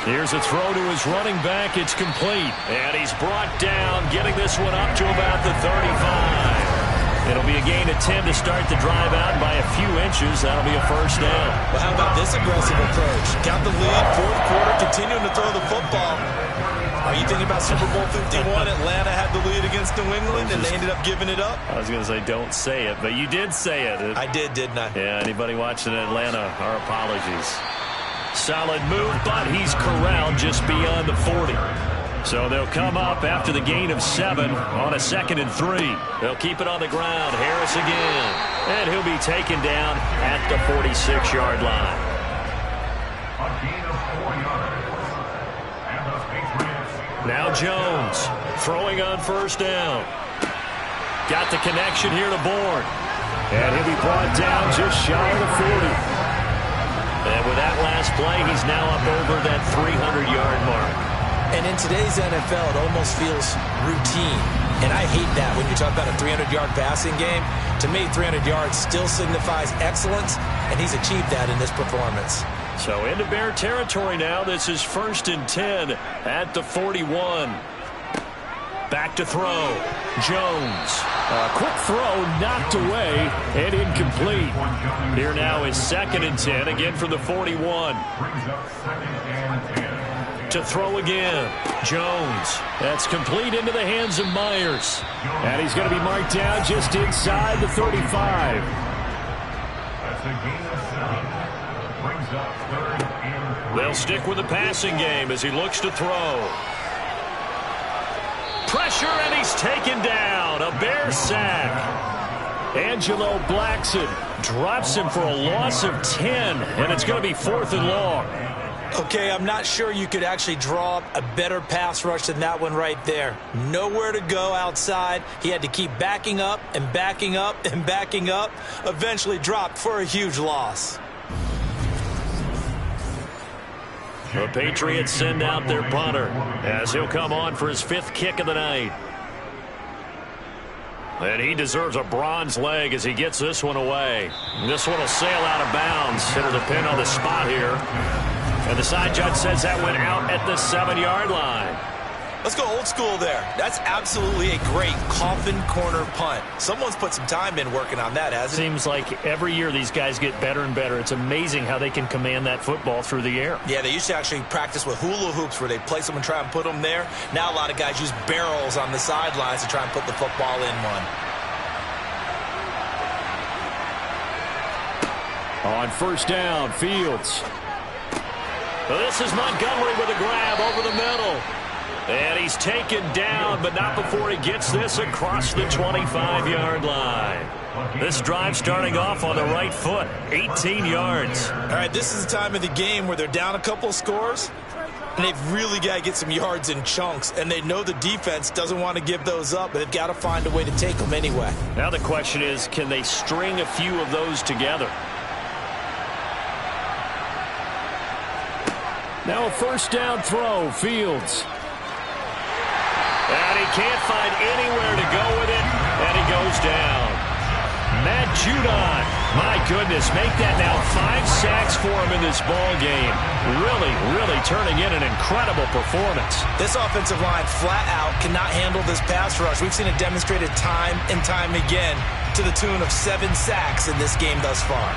Here's a throw to his running back. It's complete. And he's brought down, getting this one up to about the 35. It'll be a gain of 10 to start the drive out by a few inches. That'll be a first down. Well, how about this aggressive approach? Got the lead, fourth quarter, continuing to throw the football. Are you thinking about Super Bowl 51? Atlanta had the lead against New England, and they ended up giving it up? I was going to say don't say it, but you did say it. I did, didn't I? Yeah, anybody watching Atlanta, our apologies. Solid move, but he's corralled just beyond the 40. So they'll come up after the gain of 7 on a 2nd and 3. They'll keep it on the ground. Harris again. And he'll be taken down at the 46-yard line. A gain of 4 yards. And the Patriots. Now Jones throwing on first down. Got the connection here to Bourne. And he'll be brought down just shy of the 40. And with that last play, he's now up over that 300-yard mark. And in today's NFL, it almost feels routine. And I hate that when you talk about a 300-yard passing game. To me, 300 yards still signifies excellence, and he's achieved that in this performance. So into Bear territory now. This is 1st and 10 at the 41. Back to throw. Jones. A quick throw knocked away and incomplete. Here now is 2nd and 10, again from the 41. Brings up 2nd and 10. To throw again. Jones. That's complete into the hands of Myers. And he's going to be marked down just inside the 35. That's a gain of 7. Brings up 3rd and 3. They'll stick with the passing game as he looks to throw. Pressure, and he's taken down. A Bear sack. Angelo Blackson drops him for a loss of 10, and it's going to be 4th and long. Okay, I'm not sure you could actually draw up a better pass rush than that one right there. Nowhere to go outside. He had to keep backing up and backing up and backing up. Eventually dropped for a huge loss. The Patriots send out their punter as he'll come on for his 5th kick of the night. And he deserves a bronze leg as he gets this one away. This one will sail out of bounds. It'll depend on the spot here. And the side judge says that went out at the 7-yard line. Let's go old school there. That's absolutely a great coffin corner punt. Someone's put some time in working on that, hasn't it? Seems like every year these guys get better and better. It's amazing how they can command that football through the air. Yeah, they used to actually practice with hula hoops where they place them and try and put them there. Now a lot of guys use barrels on the sidelines to try and put the football in one. On first down, Fields. Well, this is Montgomery with a grab over the middle. And he's taken down, but not before he gets this across the 25-yard line. This drive starting off on the right foot, 18 yards. All right, this is the time of the game where they're down a couple of scores, and they've really got to get some yards in chunks, and they know the defense doesn't want to give those up, but they've got to find a way to take them anyway. Now the question is, can they string a few of those together? Now a first down throw, Fields. And he can't find anywhere to go with it, and he goes down. Matt Judon, my goodness, make that now 5 sacks for him in this ball game. Really turning in an incredible performance. This offensive line flat out cannot handle this pass rush. We've seen it demonstrated time and time again to the tune of 7 sacks in this game thus far.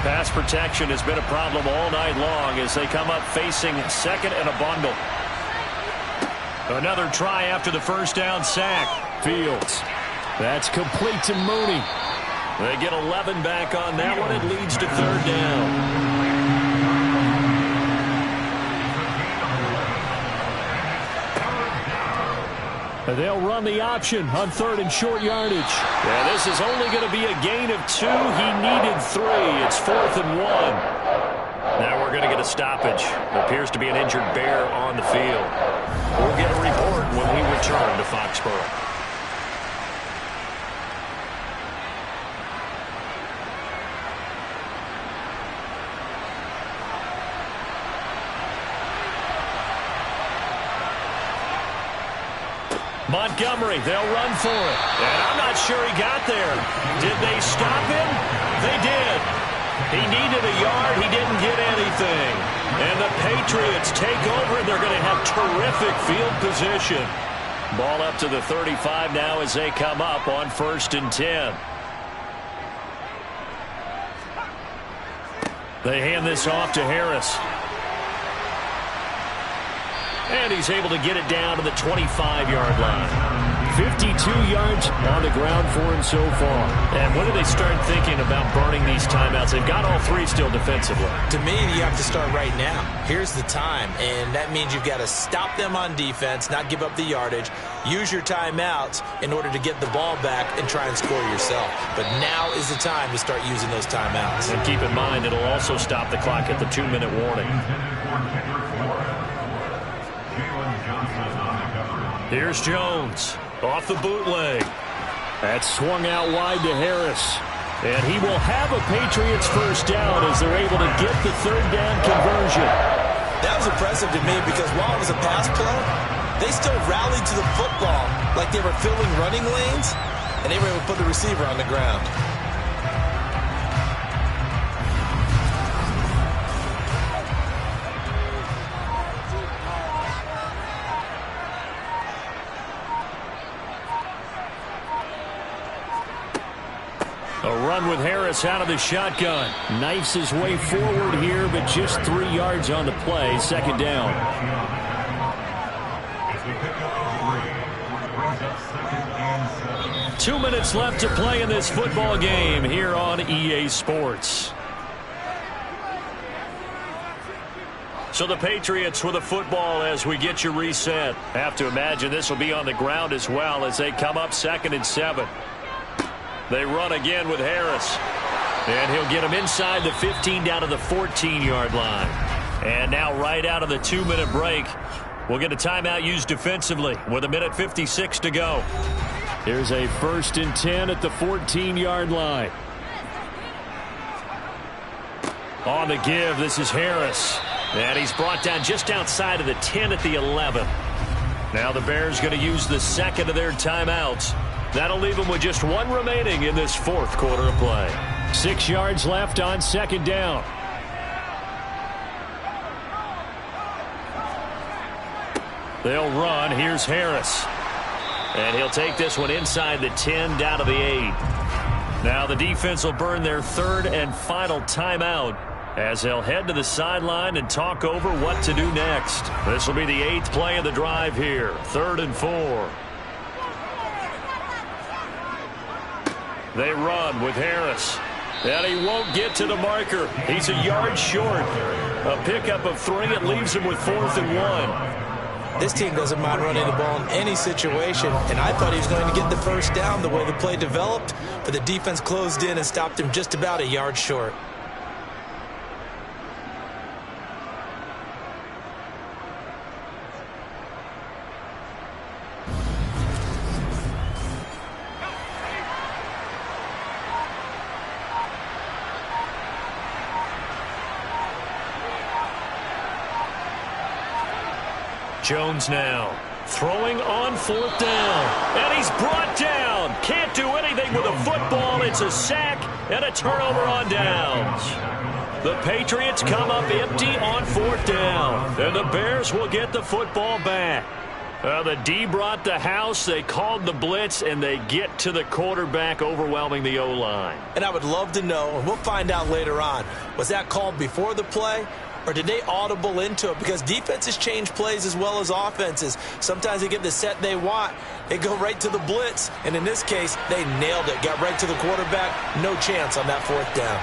Pass protection has been a problem all night long as they come up facing 2nd and a bundle. Another try after the first down sack. Fields. That's complete to Mooney. They get 11 back on that one. It leads to 3rd down. They'll run the option on 3rd and short yardage. Yeah, this is only going to be a gain of 2. He needed 3. It's 4th and 1. Now we're going to get a stoppage. There appears to be an injured Bear on the field. We'll get a report when we return to Foxborough. Montgomery, they'll run for it. And I'm not sure he got there. Did they stop him? They did. He needed a yard. He didn't get anything. And the Patriots take over, and they're going to have terrific field position. Ball up to the 35 now as they come up on 1st and 10. They hand this off to Harris. And he's able to get it down to the 25-yard line. 52 yards on the ground for him so far. And when do they start thinking about burning these timeouts? They've got all three still defensively. To me, you have to start right now. Here's the time, and that means you've got to stop them on defense, not give up the yardage, use your timeouts in order to get the ball back and try and score yourself. But now is the time to start using those timeouts. And keep in mind, it'll also stop the clock at the 2-minute warning. Here's Jones. Off the bootleg. That's swung out wide to Harris. And he will have a Patriots first down as they're able to get the 3rd down conversion. That was impressive to me because while it was a pass play, they still rallied to the football like they were filling running lanes, and they were able to put the receiver on the ground. A run with Harris out of the shotgun. Knifes his way forward here, but just 3 yards on the play. 2nd down. 2 minutes left to play in this football game here on EA Sports. So the Patriots with a football as we get you reset. Have to imagine this will be on the ground as well as they come up 2nd and 7. They run again with Harris. And he'll get him inside the 15 down to the 14-yard line. And now right out of the 2-minute break, we'll get a timeout used defensively with 1:56 to go. Here's a 1st and 10 at the 14-yard line. On the give, this is Harris. And he's brought down just outside of the 10 at the 11. Now the Bears going to use the 2nd of their timeouts. That'll leave them with just 1 remaining in this 4th quarter of play. 6 yards left on 2nd down. They'll run. Here's Harris. And he'll take this one inside the 10 down to the 8. Now the defense will burn their 3rd and final timeout as they'll head to the sideline and talk over what to do next. This will be the 8th play of the drive here. 3rd and 4. They run with Harris. And he won't get to the marker. He's a yard short. A pickup of 3. It leaves him with 4th and 1. This team doesn't mind running the ball in any situation, and I thought he was going to get the first down the way the play developed, but the defense closed in and stopped him just about a yard short. Jones now throwing on 4th down. And he's brought down. Can't do anything with a football. It's a sack and a turnover on downs. The Patriots come up empty on 4th down. And the Bears will get the football back. The D brought the house. They called the blitz, and they get to the quarterback, overwhelming the O-line. And I would love to know, and we'll find out later on, was that called before the play? Or did they audible into it? Because defenses change plays as well as offenses. Sometimes they get the set they want. They go right to the blitz. And in this case, they nailed it. Got right to the quarterback. No chance on that 4th down.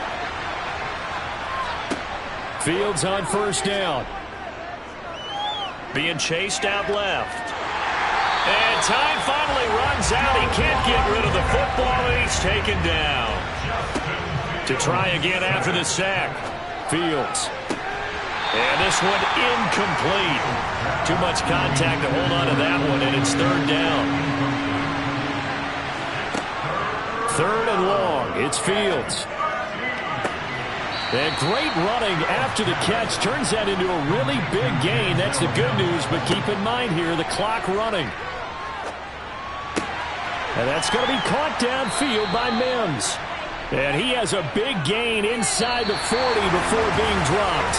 Fields on 1st down. Being chased out left. And time finally runs out. He can't get rid of the football, and he's taken down. To try again after the sack. Fields. And this one incomplete. Too much contact to hold on to that one, and it's 3rd down. 3rd and long. It's Fields. And great running after the catch. Turns that into a really big gain. That's the good news, but keep in mind here, the clock running. And that's going to be caught downfield by Mims. And he has a big gain inside the 40 before being dropped.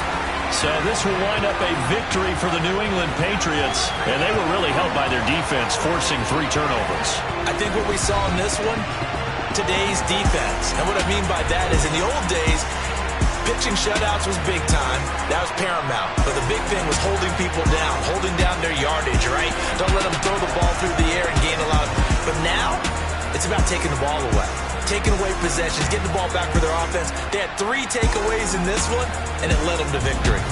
So this will wind up a victory for the New England Patriots, and they were really helped by their defense, forcing 3 turnovers. I think what we saw in this one, today's defense. And what I mean by that is in the old days, pitching shutouts was big time. That was paramount. But the big thing was holding people down, holding down their yardage, right? Don't let them throw the ball through the air and gain a lot. But now, it's about taking the ball away. Taking away possessions, getting the ball back for their offense. They had 3 takeaways in this one, and it led them to victory.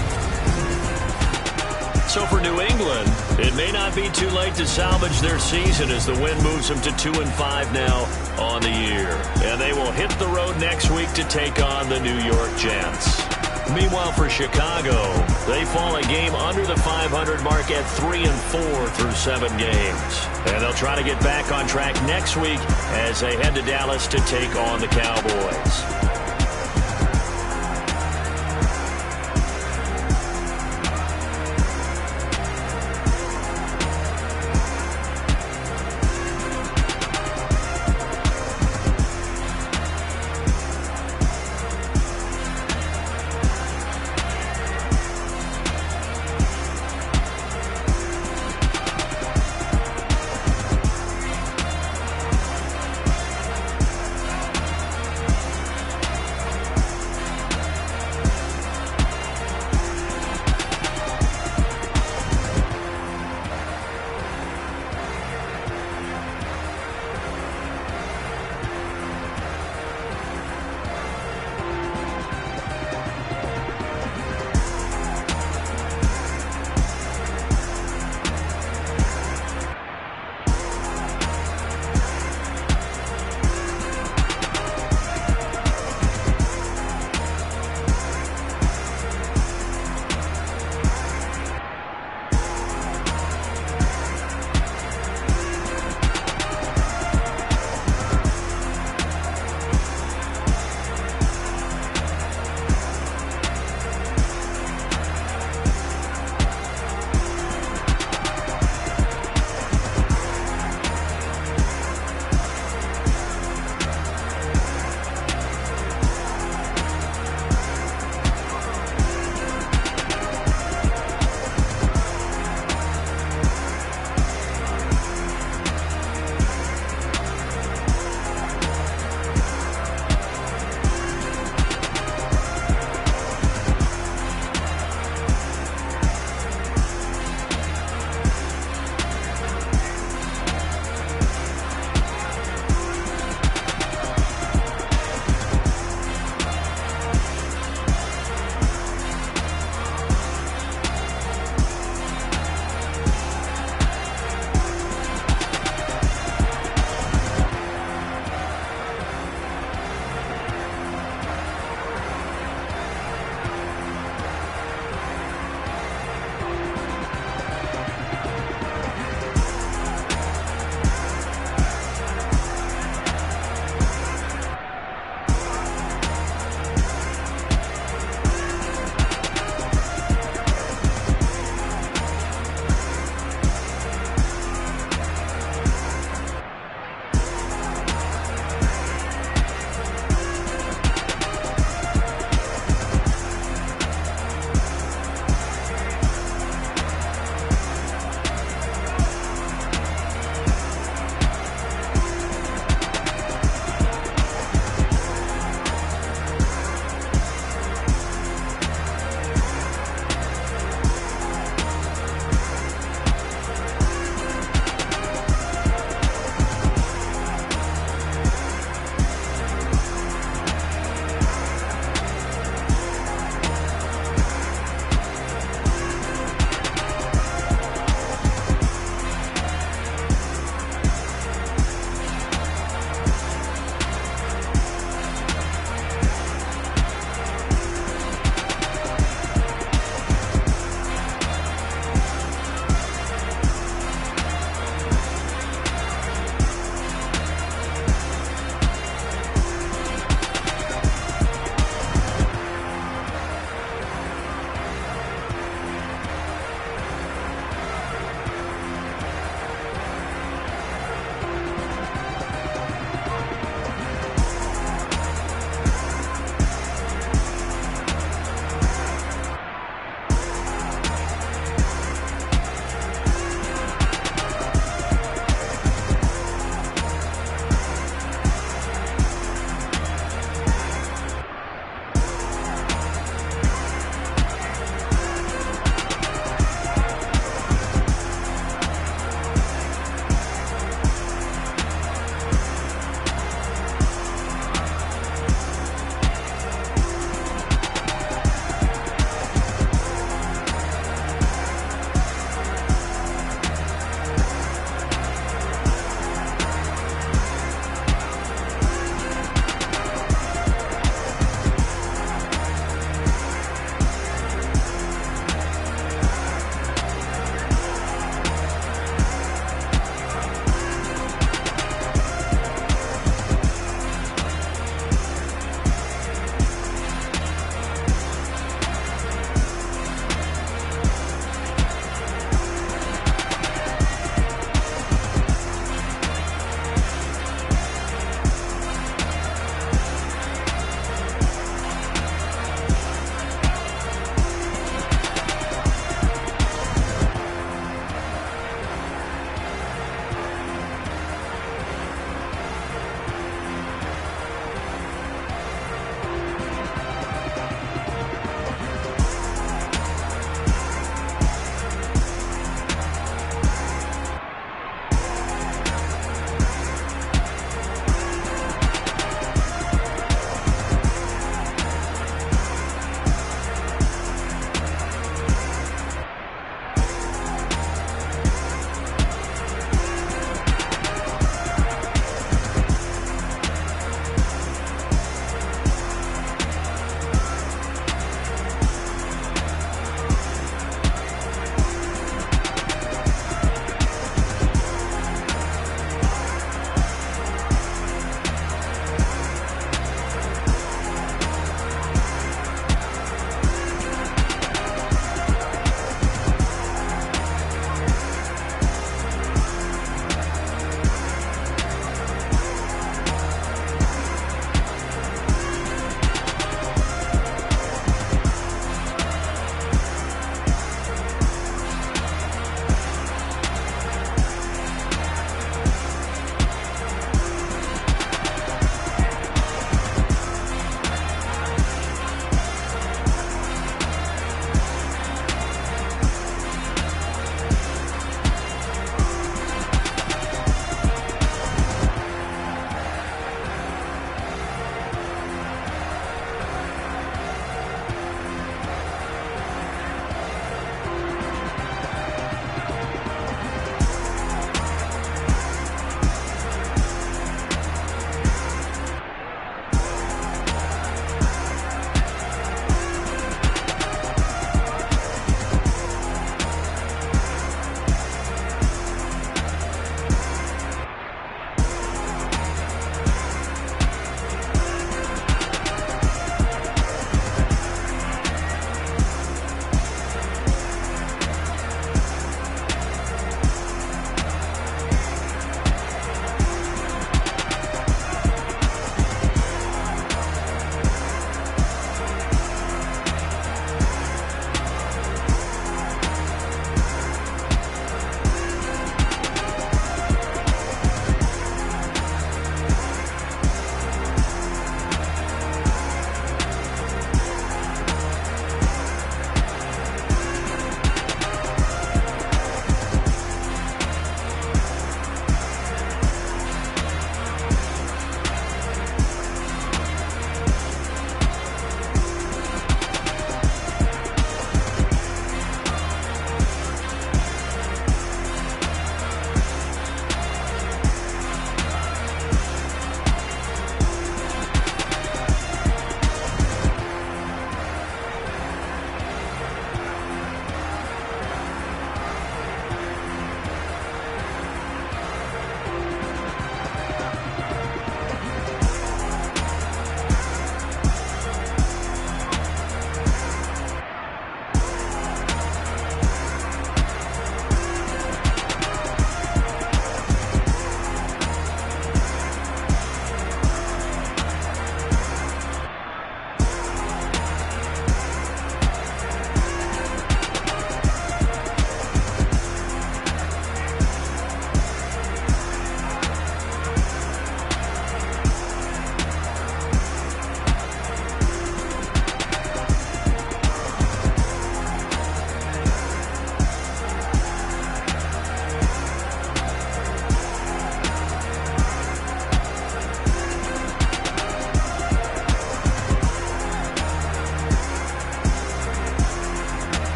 So for New England, it may not be too late to salvage their season as the win moves them to 2-5 now on the year. And they will hit the road next week to take on the New York Jets. Meanwhile, for Chicago, they fall a game under the 500 mark at 3-4 through 7 games. And they'll try to get back on track next week as they head to Dallas to take on the Cowboys.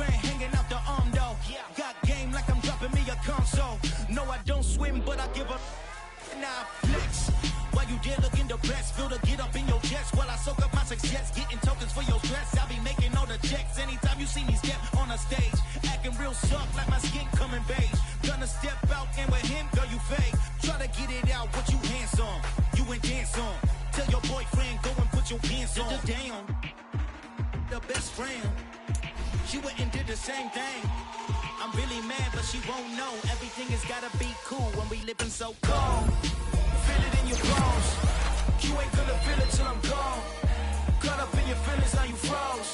friend hanging out the arm though. Got game like I'm dropping me a console. No, I don't swim, but I give a now flex. While you there looking the best, feel the get up in your chest while I soak up my success, getting tokens for your stress. I'll be making all the checks anytime you see me step on a stage, acting real soft like my skin coming beige. Gonna step out and with him, girl, you fake. Try to get it out, what you handsome, you ain't dance on. Tell your boyfriend, go and put your pants on. Down, the best friend, she went and did the same thing. I'm really mad, but she won't know. Everything has gotta be cool when we living so cold. Feel it in your bones. You ain't gonna feel it till I'm gone. Caught up in your feelings, now you froze.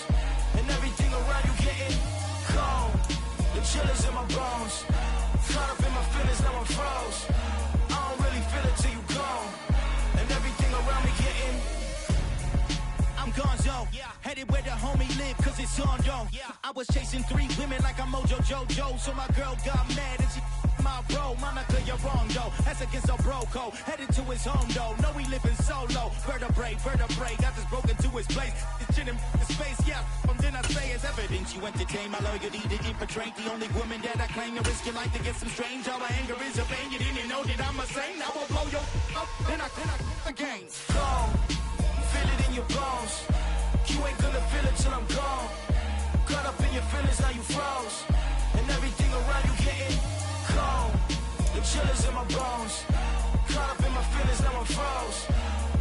And everything around you getting cold. The chill is in my bones. Caught up in my feelings, now I'm froze. I don't really feel it till you gone. And everything around me getting I'm gonzo, headed where the homie live, cause it's on though. I was chasing 3 women like I'm Mojo Jojo, so my girl got mad and she my bro. Monica, you're wrong though, that's against a bro code. Headed to his home though, no we living solo. Vertebrae, got this broken to his place. It's chin in space, from then I say it's evidence you entertain my loyalty to infiltrate. The only woman that I claim to risk your life to get some strange. All my anger is a pain, you didn't know that I'm a saint. I will blow your up, then I again. Go. Feel it in your bones. You ain't gonna feel it till I'm gone. Caught up in your feelings, now you froze. And everything around you getting cold. The chill is in my bones. Caught up in my feelings, now I'm froze.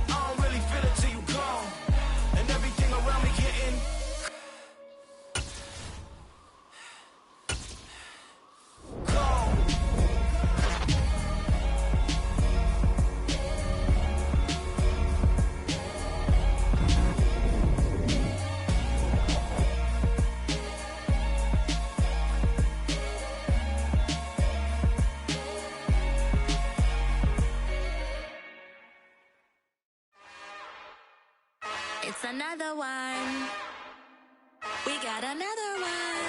I don't really feel it till you gone. And everything around me getting cold. It's another one. We got another one.